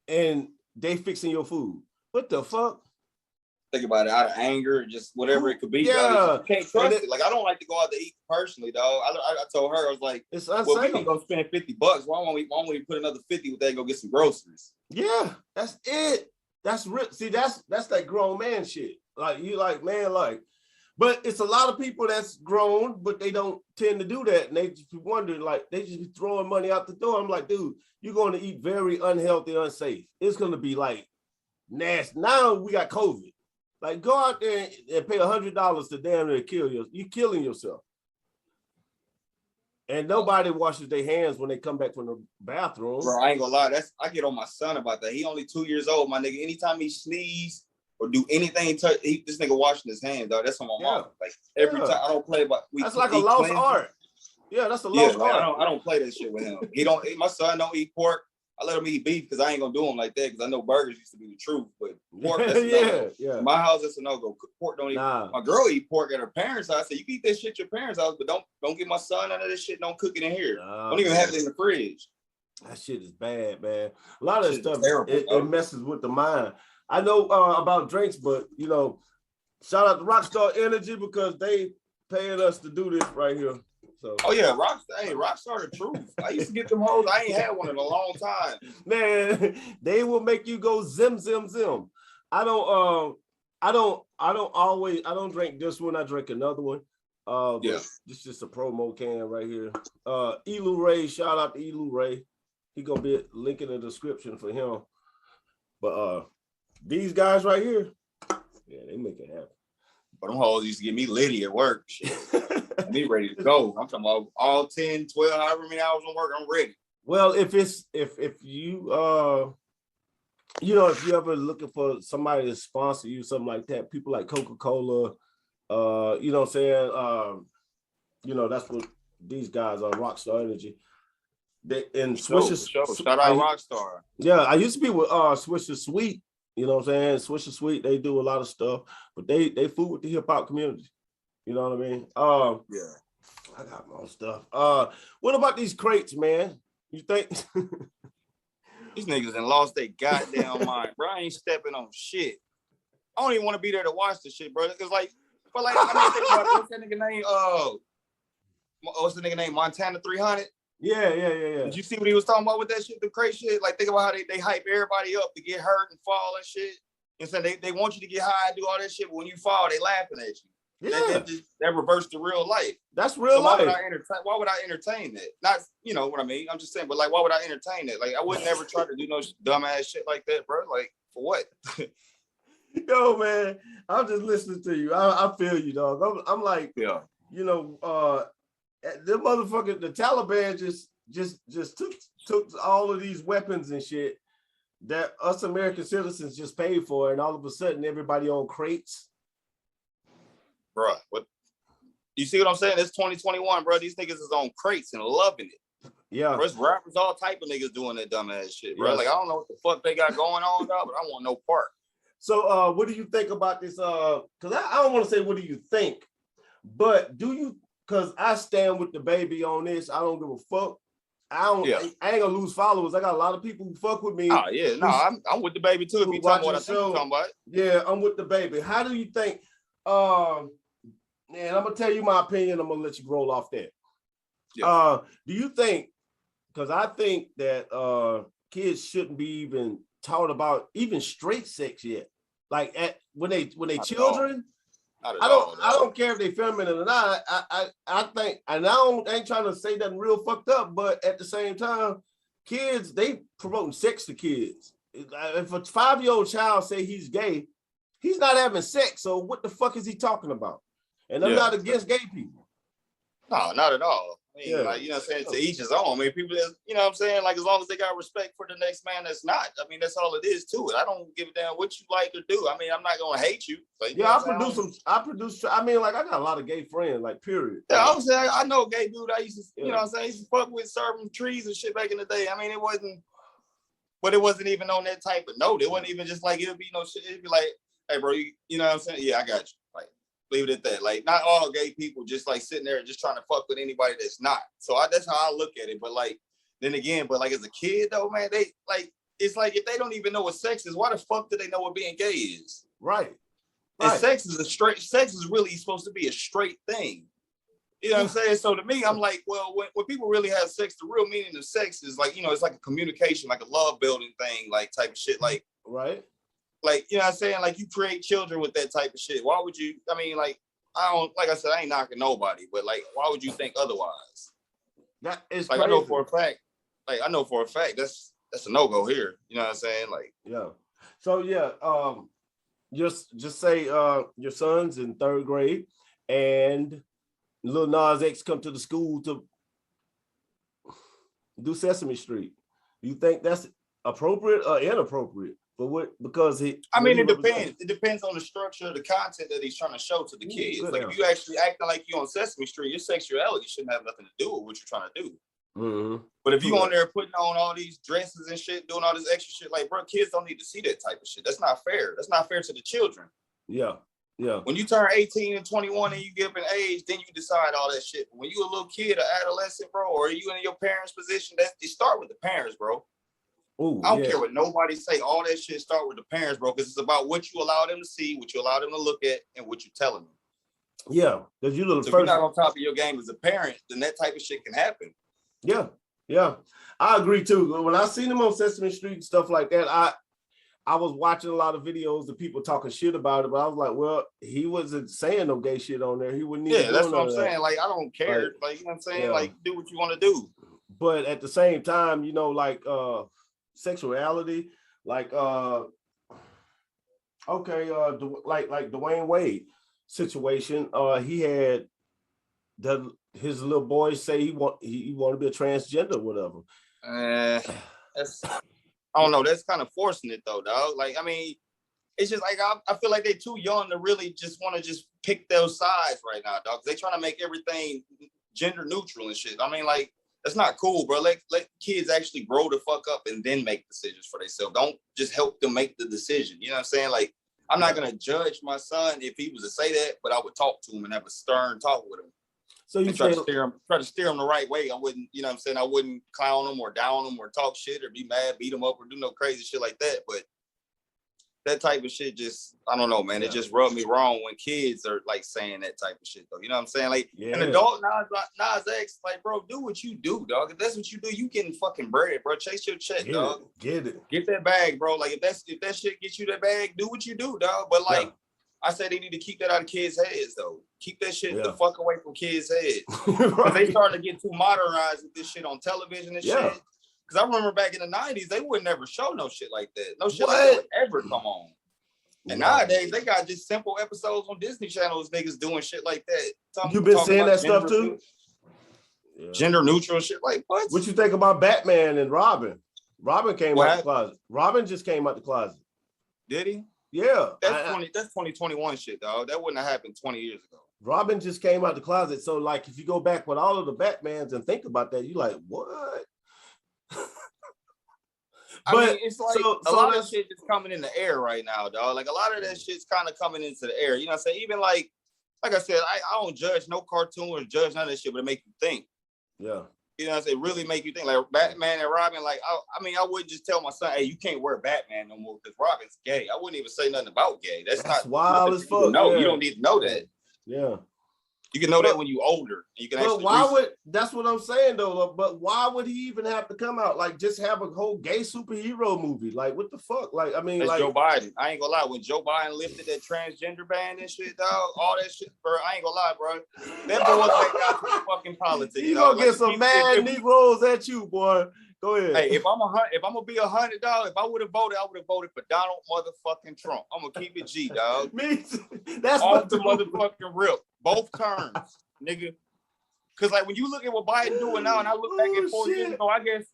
and they fixing your food. What the fuck? Think about it, out of anger, just whatever it could be. Yeah. You can't trust it. Like, I don't like to go out to eat personally, dog. I told her, I was like, it's unsafe. Well, we can go spend $50. Why won't we put another 50 with that and go get some groceries? Yeah, that's it. That's real. See, that's that grown man shit. Like, you like, man, like, but it's a lot of people that's grown, but they don't tend to do that. And they just be wondering, like, they just be throwing money out the door. I'm like, dude, you're going to eat very unhealthy, unsafe. It's going to be like nasty. Now we got COVID. Like, go out there and pay $100 to damn near kill you. You're killing yourself. And nobody washes their hands when they come back from the bathroom. Bro, I ain't gonna lie. I get on my son about that. He only 2 years old, my nigga. Anytime he sneeze or do anything, this nigga washing his hands, dog. That's on my mom. Like, every time I don't play about. That's like a lost art. Yeah, that's a lost art. I don't play that shit with him. My son don't eat pork. I let him eat beef because I ain't gonna do him like that because I know burgers used to be the truth, but pork, that's a no-go. Yeah. My house, that's a no-go. Pork don't eat. Nah. My girl eat pork at her parents' house. I said, you can eat that shit at your parents' house, but don't get my son none of this shit. Don't cook it in here. Don't even have it in the fridge. That shit is bad, man. A lot of stuff, it messes with the mind. I know about drinks, but, you know, shout out to Rockstar Energy because they paying us to do this right here. So. Oh yeah, Rockstar the truth. I used to get them hoes. I ain't had one in a long time. Man, they will make you go zim zim zim. I don't drink this one. I drink another one. This is just a promo can right here. Elu Ray, shout out to Elu Ray. He gonna be a link in the description for him. But these guys right here, yeah, they make it happen. But them hoes used to get me litty at work. Shit. Me ready to go. I'm talking about all 10, 12, however many hours on work, I'm ready. Well, if you if you ever looking for somebody to sponsor you, something like that, people like Coca-Cola, you know what I'm saying? That's what these guys are, Rockstar Energy. Shout out Rockstar. Yeah, I used to be with Swisher Sweet, you know what I'm saying? Swisher Sweet, they do a lot of stuff, but they food with the hip hop community. You know what I mean? I got more stuff. What about these crates, man? You think These niggas done lost their goddamn mind, bro. I ain't stepping on shit. I don't even want to be there to watch the shit, bro. Cause like, but like, I mean, think about it. What's that nigga name? What's the nigga name? Montana 300. Yeah. Did you see what he was talking about with that shit? The crazy shit. Like, think about how they hype everybody up to get hurt and fall and shit. And so they want you to get high and do all that shit. But when you fall, they laughing at you. Yeah. That reversed to real life. That's real life. Why would I entertain that? Not, you know what I mean? I'm just saying, but like, why would I entertain that? Like, I would never try to do no dumbass shit like that, bro. Like, for what? Yo, man, I'm just listening to you. I feel you, dog. I'm like, yeah. You know, the motherfucker, the Taliban just took all of these weapons and shit that us American citizens just paid for, and all of a sudden everybody on crates. Bro, what? You see what I'm saying? It's 2021, bro. These niggas is on crates and loving it. Yeah. Bro, it's rappers, all type of niggas doing that dumbass shit, bro. Like, I don't know what the fuck they got going on, dog, but I want no part. So, what do you think about this? Because I don't want to say what do you think, but do you? Because I stand with the baby on this. I don't give a fuck. I ain't gonna lose followers. I got a lot of people who fuck with me. Oh yeah, no, I'm with the baby too. If you talking what I think you're talking about. Yeah, I'm with the baby. How do you think? And I'm gonna tell you my opinion. I'm gonna let you roll off that. Yeah. Do you think? Because I think that kids shouldn't be even taught about even straight sex yet. Like when they children. I don't care if they feminine or not. I think, and I ain't trying to say nothing real fucked up, but at the same time, kids, they promoting sex to kids. If a 5-year-old child say he's gay, he's not having sex. So what the fuck is he talking about? And I'm not against gay people. No, not at all. I mean, like, you know what I'm saying? To each his own. I mean, people, you know what I'm saying? Like, as long as they got respect for the next man that's not, I mean, that's all it is to it. I don't give a damn what you like or do. I mean, I'm not going to hate you. Like, you I mean, like, I got a lot of gay friends, like, period. Yeah, I was saying, I know a gay dude. I used to, you know what I'm saying? I used to fuck with certain trees and shit back in the day. I mean, it wasn't even on that type of note. It wasn't even just like, it would be no shit. It'd be like, hey, bro, you know what I'm saying? Yeah, I got you. Like, leave it at that. Like, not all gay people just like sitting there just trying to fuck with anybody that's not. So that's how I look at it. But like, then again, like as a kid though, man, they like, it's like if they don't even know what sex is, why the fuck do they know what being gay is? Right. And sex is really supposed to be a straight thing. You know what I'm saying? So to me, I'm like, well, when people really have sex, the real meaning of sex is like, you know, it's like a communication, like a love building thing, like type of shit. Like, right. Like, you know what I'm saying? Like, you create children with that type of shit. Why would you? I mean, like, like I said, I ain't knocking nobody, but like, why would you think otherwise? That is like, crazy. I know for a fact, that's a no-go here. You know what I'm saying? Like, yeah. So yeah, just say your son's in 3rd grade and Lil Nas X come to the school to do Sesame Street. You think that's appropriate or inappropriate? But what? Because it depends. It depends on the structure of the content that he's trying to show to the kids. Like, if you actually acting like you on Sesame Street, your sexuality shouldn't have nothing to do with what you're trying to do. Mm-hmm. But if you on there putting on all these dresses and shit, doing all this extra shit, like, bro, kids don't need to see that type of shit. That's not fair. That's not fair to the children. Yeah. Yeah. When you turn 18 and 21 and you give an age, then you decide all that shit. When you a little kid, an adolescent, bro, or you in your parents' position, you start with the parents, bro. Ooh, I don't care what nobody say. All that shit start with the parents, bro, because it's about what you allow them to see, what you allow them to look at, and what you telling them. Yeah, because you little. So if you're not on top of your game as a parent, then that type of shit can happen. Yeah, yeah, I agree too. When I seen him on Sesame Street and stuff like that, I was watching a lot of videos of people talking shit about it, but I was like, well, he wasn't saying no gay shit on there. He wouldn't even. Yeah, that's what I'm saying. Like, I don't care. Like, you know what I'm saying? Yeah. Like, do what you want to do. But at the same time, you know, like sexuality, like like Dwayne Wade situation. He had his little boy say he want to be a transgender or whatever. That's, I don't know. That's kind of forcing it though, dog. Like, I mean, it's just like I feel like they're too young to really just want to just pick those sides right now, dog. They trying to make everything gender neutral and shit. I mean, like, that's not cool, bro. Let kids actually grow the fuck up and then make decisions for themselves. Don't just help them make the decision. You know what I'm saying? Like, I'm not gonna judge my son if he was to say that, but I would talk to him and have a stern talk with him. So you try to steer them the right way. I wouldn't, you know what I'm saying? I wouldn't clown them or down them or talk shit or be mad, beat them up or do no crazy shit like that. But that type of shit just, I don't know, man. It just rubbed me wrong when kids are like saying that type of shit, though. You know what I'm saying? Like an adult Nas X, like, bro, do what you do, dog. If that's what you do, you getting fucking bread, bro. Chase your check, dog. Get it. Get that bag, bro. Like if that shit gets you that bag, do what you do, dog. But like I say, they need to keep that out of kids' heads, though. Keep that shit the fuck away from kids' heads. Because they starting to get too modernized with this shit on television and shit. Because I remember back in the 90s, they would never show no shit like that. No shit like that would ever come on. And nowadays, they got just simple episodes on Disney Channels, niggas doing shit like that. You been saying that stuff too? Gender neutral shit. Like, what? What you think about Batman and Robin? Robin came out the closet. Robin just came out the closet. Did he? Yeah. That's 2021 shit, dog. That wouldn't have happened 20 years ago. Robin just came out the closet. So, like, if you go back with all of the Batmans and think about that, you like, what? I mean, it's like a lot of shit is coming in the air right now, dog. Like, a lot of that shit's kind of coming into the air. You know what I'm saying? Even like I said, I don't judge no cartoon or judge none of that shit, but it make you think. Yeah. You know what I'm saying? Really make you think. Like, Batman and Robin, like, I mean, I wouldn't just tell my son, hey, you can't wear Batman no more because Robin's gay. I wouldn't even say nothing about gay. That's not wild as fuck. No, you don't need to know that. Yeah. You can know that when you're older. You can actually. That's what I'm saying though. But why would he even have to come out? Like, just have a whole gay superhero movie. Like, what the fuck? Like, I mean, that's like Joe Biden. I ain't gonna lie. When Joe Biden lifted that transgender ban and shit, dog, all that shit, bro. I ain't gonna lie, bro. That boy was that guy for fucking politics. You gonna get some mad Negroes at you, boy. Go ahead. Hey, if I'm gonna be $100, if I would have voted, I would have voted for Donald motherfucking Trump. I'm gonna keep it G, dog. Me too. That's off the motherfucking rip. Both terms, nigga. Cause like when you look at what Biden doing now, and I look back at 4 years ago, I guess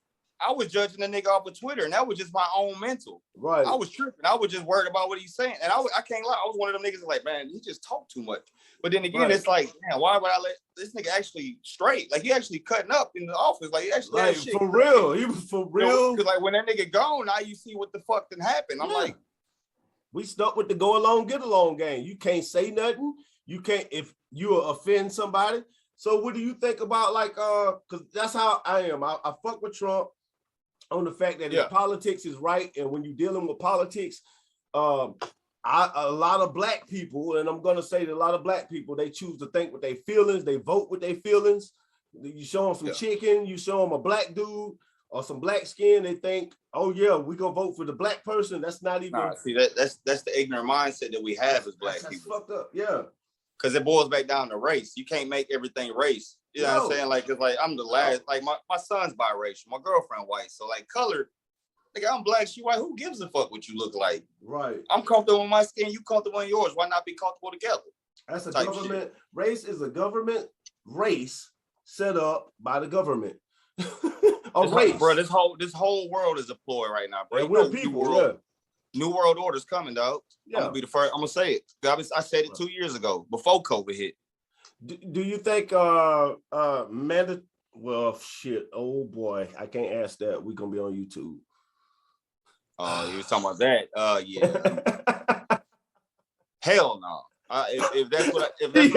I was judging the nigga off of Twitter, and that was just my own mental. Right. I was tripping. I was just worried about what he's saying, and I can't lie. I was one of them niggas like, man, he just talk too much. But then again, it's like, man, why would I let this nigga actually straight? Like he actually cutting up in the office. Like he actually like, shit. For real. He was for real. Because like when that nigga gone, now you see what the fuck done happened. I'm like, we stuck with the go along, get along game. You can't say nothing. You can't if you offend somebody. So what do you think about like because that's how I am. I fuck with Trump on the fact that his politics is right, and when you're dealing with politics, a lot of black people, and I'm gonna say that a lot of black people, they choose to think with their feelings, they vote with their feelings. You show them some chicken, you show them a black dude or some black skin, they think, oh yeah, we gonna vote for the black person. That's not even. Nah, see that's the ignorant mindset that we have as black people. Fucked up, yeah. Because it boils back down to race. You can't make everything race. You know what I'm saying? Like, it's like I'm the last. Like my son's biracial, my girlfriend white. So like color, like I'm black, she white. Who gives a fuck what you look like? Right. I'm comfortable with my skin. You comfortable in yours. Why not be comfortable together? That's a government. Shit. Race is a government race set up by the government. Race, bro. This whole world is a ploy right now, bro. We're people. New world order's coming, dog. Yeah. I'm gonna be the first. I'm gonna say it. I said it 2 years ago, before COVID hit. Do you think well shit, oh boy, I can't ask that. We're gonna be on YouTube. Oh, you was talking about that? Yeah. Hell no. If that's what we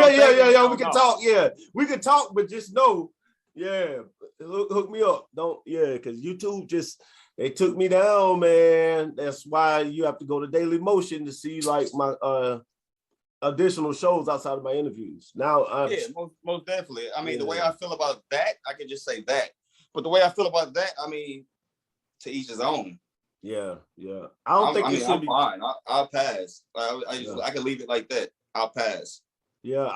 can talk. Yeah, we can talk, but just know, hook me up. Don't because YouTube just. They took me down, man. That's why you have to go to Daily Motion to see like my additional shows outside of my interviews. Now, most definitely. I mean, the way I feel about that, I can just say that. But the way I feel about that, I mean, to each his own. Yeah. I don't think it should be fine. I'll pass. I can leave it like that. I'll pass. Yeah.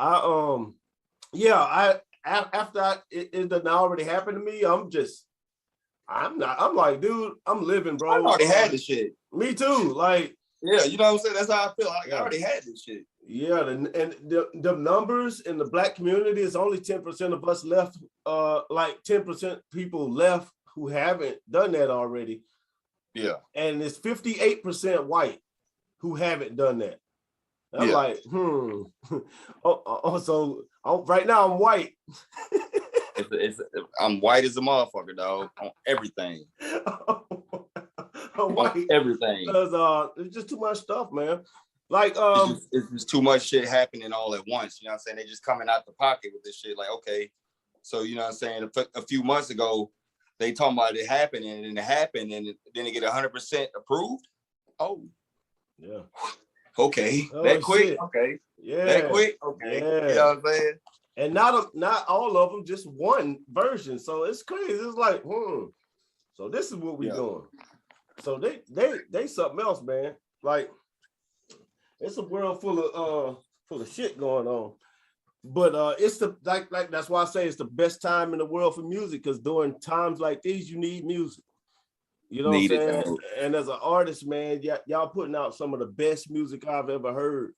After it doesn't already happen to me, I'm like, dude, I'm living, bro. I already had this shit. Me too. Like, yeah, you know what I'm saying? That's how I feel. I already had this shit. Yeah, and the numbers in the black community is only 10% of us left. Like 10% people left who haven't done that already. Yeah, and it's 58% white who haven't done that. I'm like, so right now I'm white. I'm white as a motherfucker, dog, on everything. On everything. Because it's just too much stuff, man. Like it's just too much shit happening all at once. You know what I'm saying? They just coming out the pocket with this shit. Like, okay, so you know what I'm saying? A few months ago, they talking about it happening, and it happened, and then they get 100% approved. Oh, yeah. Okay, Oh, that quick. shit. Okay, Yeah, that quick. Okay, yeah. You know what I'm saying? And not all of them, just one version. So it's crazy. It's like, so this is what we doing. So they something else, man. Like, it's a world full of shit going on. But it's the like that's why I say it's the best time in the world for music, because during times like these, you need music. You know what I'm saying? And as an artist, man, y'all putting out some of the best music I've ever heard.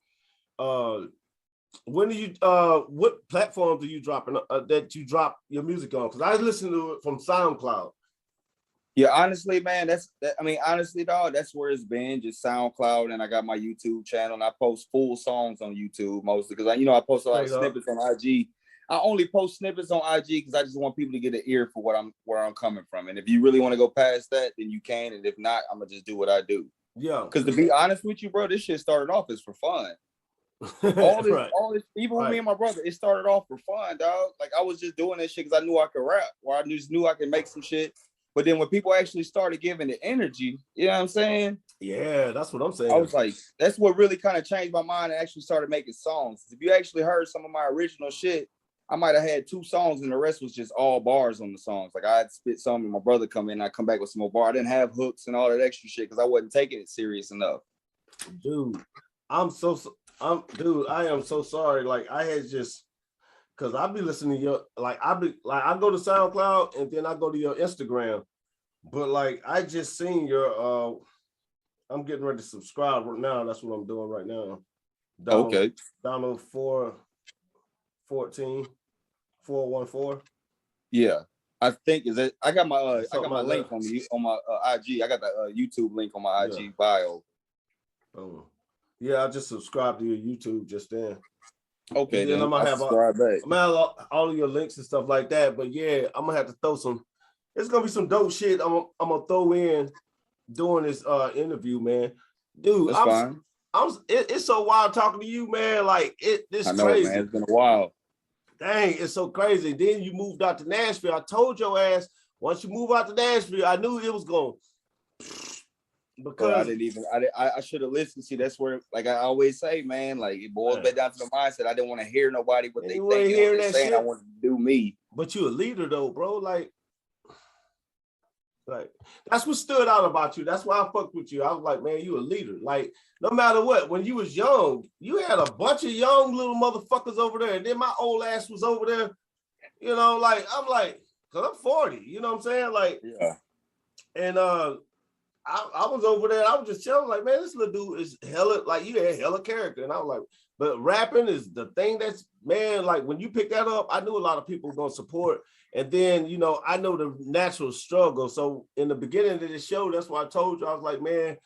When do you what platforms are you dropping that you drop your music on? Because I listen to it from SoundCloud. Yeah, honestly, man, honestly, dog, that's where it's been, just SoundCloud, and I got my YouTube channel, and I post full songs on YouTube mostly, because I post a lot of snippets on IG. I only post snippets on IG because I just want people to get an ear for where I'm coming from, and if you really want to go past that, then you can, and if not, I'm gonna just do what I do. Yeah. Because to be honest with you, bro, this shit started off as for fun. All this, even with me and my brother, it started off for fun, dog. Like, I was just doing this shit because I knew I could rap, or I just knew I could make some shit. But then when people actually started giving it energy, you know what I'm saying? Yeah, that's what I'm saying. I was like, that's what really kind of changed my mind and actually started making songs. If you actually heard some of my original shit, I might have had 2 songs and the rest was just all bars on the songs. Like, I'd spit some and my brother come in and I'd come back with some more bar. I didn't have hooks and all that extra shit because I wasn't taking it serious enough. Dude, I am so sorry. Like, I had just, because I be listening to your, I go to SoundCloud and then I go to your Instagram. But like, I just seen your I'm getting ready to subscribe right now. That's what I'm doing right now. Okay. Dono 414. Yeah. I think I got my link that. on my IG. I got the YouTube link on my IG bio. Oh. Yeah, I just subscribed to your YouTube just then. Okay, then I'm gonna have all of your links and stuff like that. But yeah, I'm gonna have to throw some. It's gonna be some dope shit. I'm gonna throw in during this interview, man. Dude, that's fine. It's so wild talking to you, man. Like this crazy. Man. It's been a while. Dang, it's so crazy. Then you moved out to Nashville. I told your ass once you move out to Nashville, I knew it was going. Because I should have listened. See, that's where, like I always say, man, like it boils back down to the mindset. I didn't want to hear nobody what they think. I wanted to do me. But you a leader though, bro. Like that's what stood out about you. That's why I fucked with you. I was like, man, you a leader. Like, no matter what, when you was young, you had a bunch of young little motherfuckers over there, and then my old ass was over there. You know, like I'm like, cause I'm 40. You know what I'm saying? Like, yeah. And I was over there. I was just chilling, like, man, this little dude is hella, like, you had hella character. And I was like, but rapping is the thing that's, man, like, when you pick that up, I knew a lot of people were going to support. And then, you know, I know the natural struggle. So in the beginning of the show, that's why I told you, I was like, man,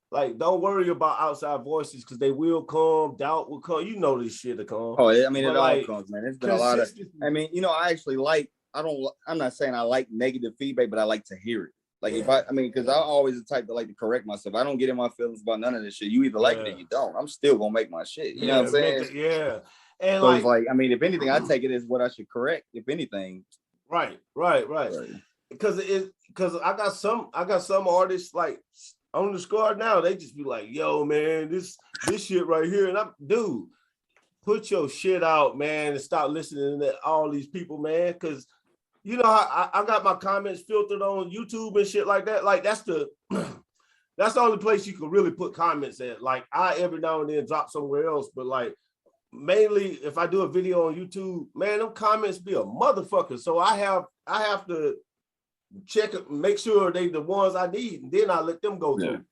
like, don't worry about outside voices because they will come, doubt will come. You know this shit will come. Oh, I mean, it all comes, man. It's been a lot of, I mean, you know, I actually like, I'm not saying I like negative feedback, but I like to hear it. Like, because I'm always the type that like to correct myself. I don't get in my feelings about none of this shit. You either like it or you don't. I'm still gonna make my shit. You know what I'm saying? Yeah. And so it's like, I mean, if anything, I take it as what I should correct, if anything. Right. Because I got some artists like on the squad now, they just be like, yo, man, this shit right here. And dude, put your shit out, man, and stop listening to all these people, man. Cause you know, I got my comments filtered on YouTube and shit like that. Like that's the only place you can really put comments at. Like I every now and then drop somewhere else, but like mainly if I do a video on YouTube, man, them comments be a motherfucker. So I have to check it, make sure they the ones I need, and then I let them go through.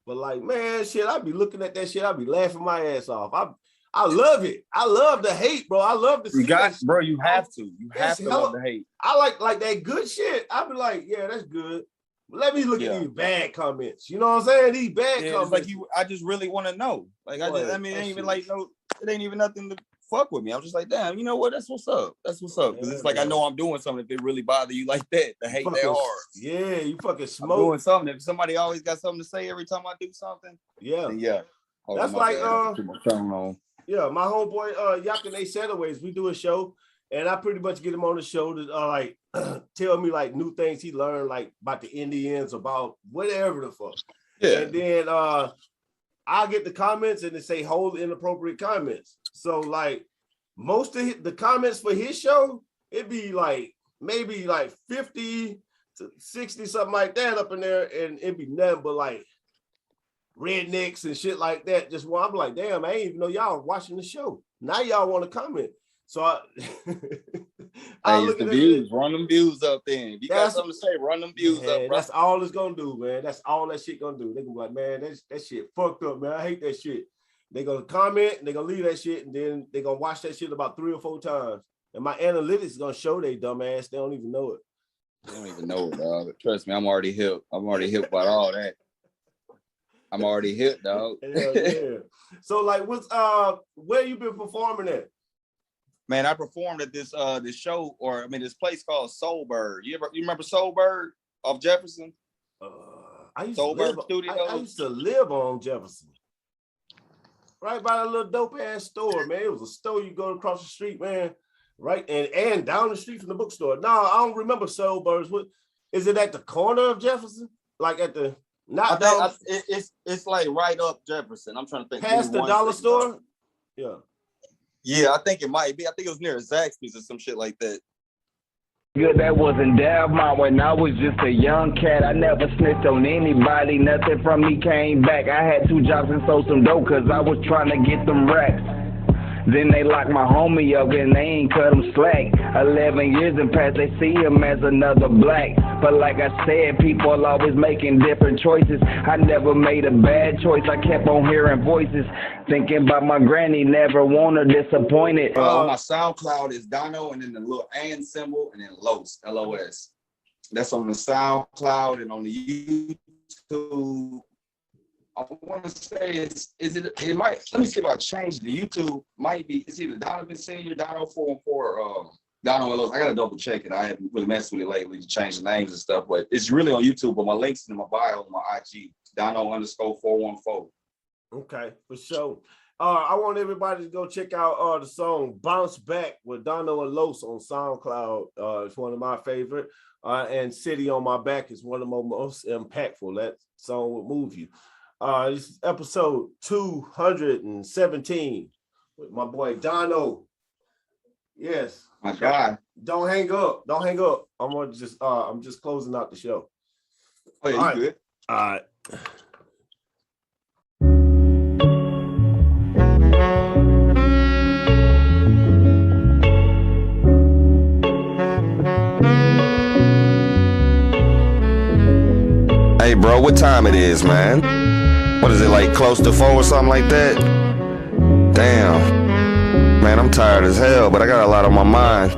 But like, man, shit, I be looking at that shit, I be laughing my ass off. I love it. I love the hate, bro. I love the bro. You have to. You have to love the hate. I like that good shit. I be like, yeah, that's good. Let me look at these bad comments. You know what I'm saying? These bad comments. Like I just really want to know. Like it ain't even like it ain't even nothing to fuck with me. I'm just like, damn, you know what? That's what's up. That's what's up. Because it's like I know I'm doing something if it really bother you like that. The hate that hard. Yeah, you fucking smoke. I'm doing something. If somebody always got something to say every time I do something, yeah. Hold That's on, like keep my phone on. yeah, my homeboy Yakane Setaways, we do a show, and I pretty much get him on the show to like tell me like new things he learned, like about the Indians, about whatever the fuck. Yeah. And then I get the comments and they say whole inappropriate comments. So like most of the comments for his show, it'd be like maybe like 50 to 60, something like that up in there, and it'd be nothing but like rednecks and shit like that. Just I'm like, damn, I ain't even know y'all watching the show. Now y'all want to comment. So I look at the views, run them views up then. If you got something to say, run them views up, bro. That's all it's gonna do, man. That's all that shit gonna do. They gonna be like, man, that shit fucked up, man. I hate that shit. They gonna comment and they gonna leave that shit, and then they gonna watch that shit about 3 or 4 times. And my analytics gonna show they dumbass. They don't even know it. They don't even know it, dog. Trust me, I'm already hip. I'm already hip about all that. I'm already hip, dog. Yeah. So like, what's where you been performing at? Man, I performed at this show, or this place called Soulbird. You remember Soulbird off Jefferson? I used to live on Jefferson, right by that little dope ass store, man. It was a store you go across the street, man, right, and down the street from the bookstore. No, I don't remember Soulbirds. What is it at the corner of Jefferson? Like at the it's like right up Jefferson. I'm trying to think. Past the dollar store? Yeah. Yeah, I think it might be. I think it was near Zaxby's or some shit like that. Good, that wasn't Delmont when I was just a young cat. I never snitched on anybody. Nothing from me came back. I had 2 jobs and sold some dope because I was trying to get them racks. Then they locked my homie up and they ain't cut him slack. 11 years in past, they see him as another black. But like I said, people are always making different choices. I never made a bad choice. I kept on hearing voices, thinking about my granny, never want her disappointed. On my SoundCloud is Dono and then the little and symbol and then Los, L-O-S. That's on the SoundCloud, and on the YouTube. I want to say it might, let me see if I change the YouTube. Might be, it's either Donovan Senior, Dono 414, Dono Los. I gotta double check it. I haven't really messed with it lately to change the names and stuff, but it's really on YouTube. But my links in my bio on my IG, Dono_414. Okay, for sure. I want everybody to go check out the song "Bounce Back" with Dono and Los on SoundCloud. It's one of my favorite. And "City on My Back" is one of the most impactful. That song will move you. This is episode 217 with my boy Dono. Yes. My God. Don't hang up. Don't hang up. I'm just closing out the show. Oh, yeah, you good. All right. Hey bro, what time it is, man? What is it, like close to 4 or something like that? Damn. Man, I'm tired as hell, but I got a lot on my mind.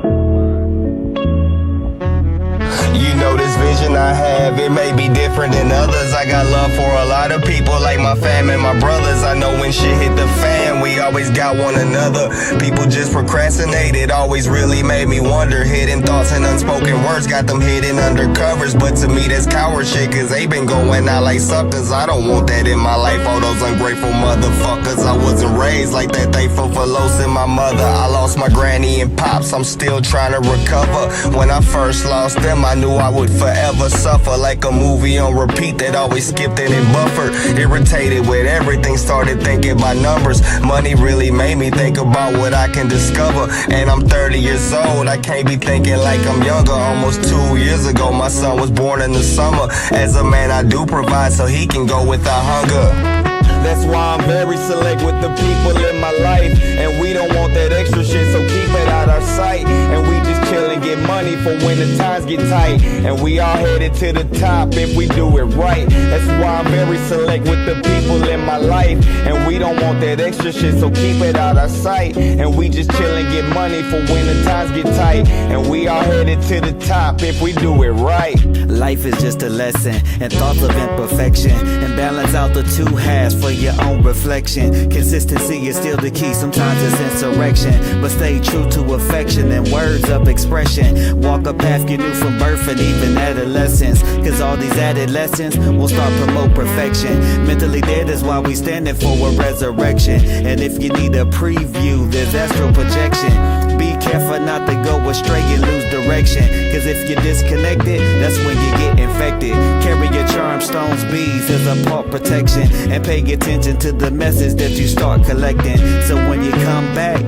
You know this vision I have, it may be different than others. I got love for a lot of people like my fam and my brothers. I know when shit hit the fan, we always got one another. People just procrastinate, it always really made me wonder. Hidden thoughts and unspoken words got them hidden under covers. But to me that's coward shit, cause they been going out like somethings. I don't want that in my life, all those ungrateful motherfuckers. I wasn't raised like that, thankful for Los and my mother. I lost my granny and pops, I'm still trying to recover. When I first lost them, I knew I would forever suffer, like a movie on repeat that always skipped it and buffered. Irritated with everything, started thinking about numbers. Money really made me think about what I can discover. And I'm 30 years old, I can't be thinking like I'm younger. Almost 2 years ago, my son was born in the summer. As a man, I do provide so he can go without hunger. That's why I'm very select with the people in my life. And we don't want that extra shit, so keep it out our sight. And we just chill and get money for when the times get tight. And we all headed to the top if we do it right. That's why I'm very select with the people in my life. And we don't want that extra shit, so keep it out our sight. And we just chill and get money for when the times get tight. And we all headed to the top if we do it right. Life is just a lesson and thoughts of imperfection. And balance out the 2 halves for your own reflection. Consistency is still the key, sometimes it's insurrection. But stay true to affection and words of expression. walk a path you knew from birth and even adolescence. Cause all these added lessons will start promote perfection. Mentally dead is why we standing for a resurrection. And if you need a preview, there's astral projection. Be careful not to go astray and lose direction. Cause if you're disconnected, that's when you get infected. Carry your charm, stones, beads as a part protection. And pay attention to the message that you start collecting. So when you come back,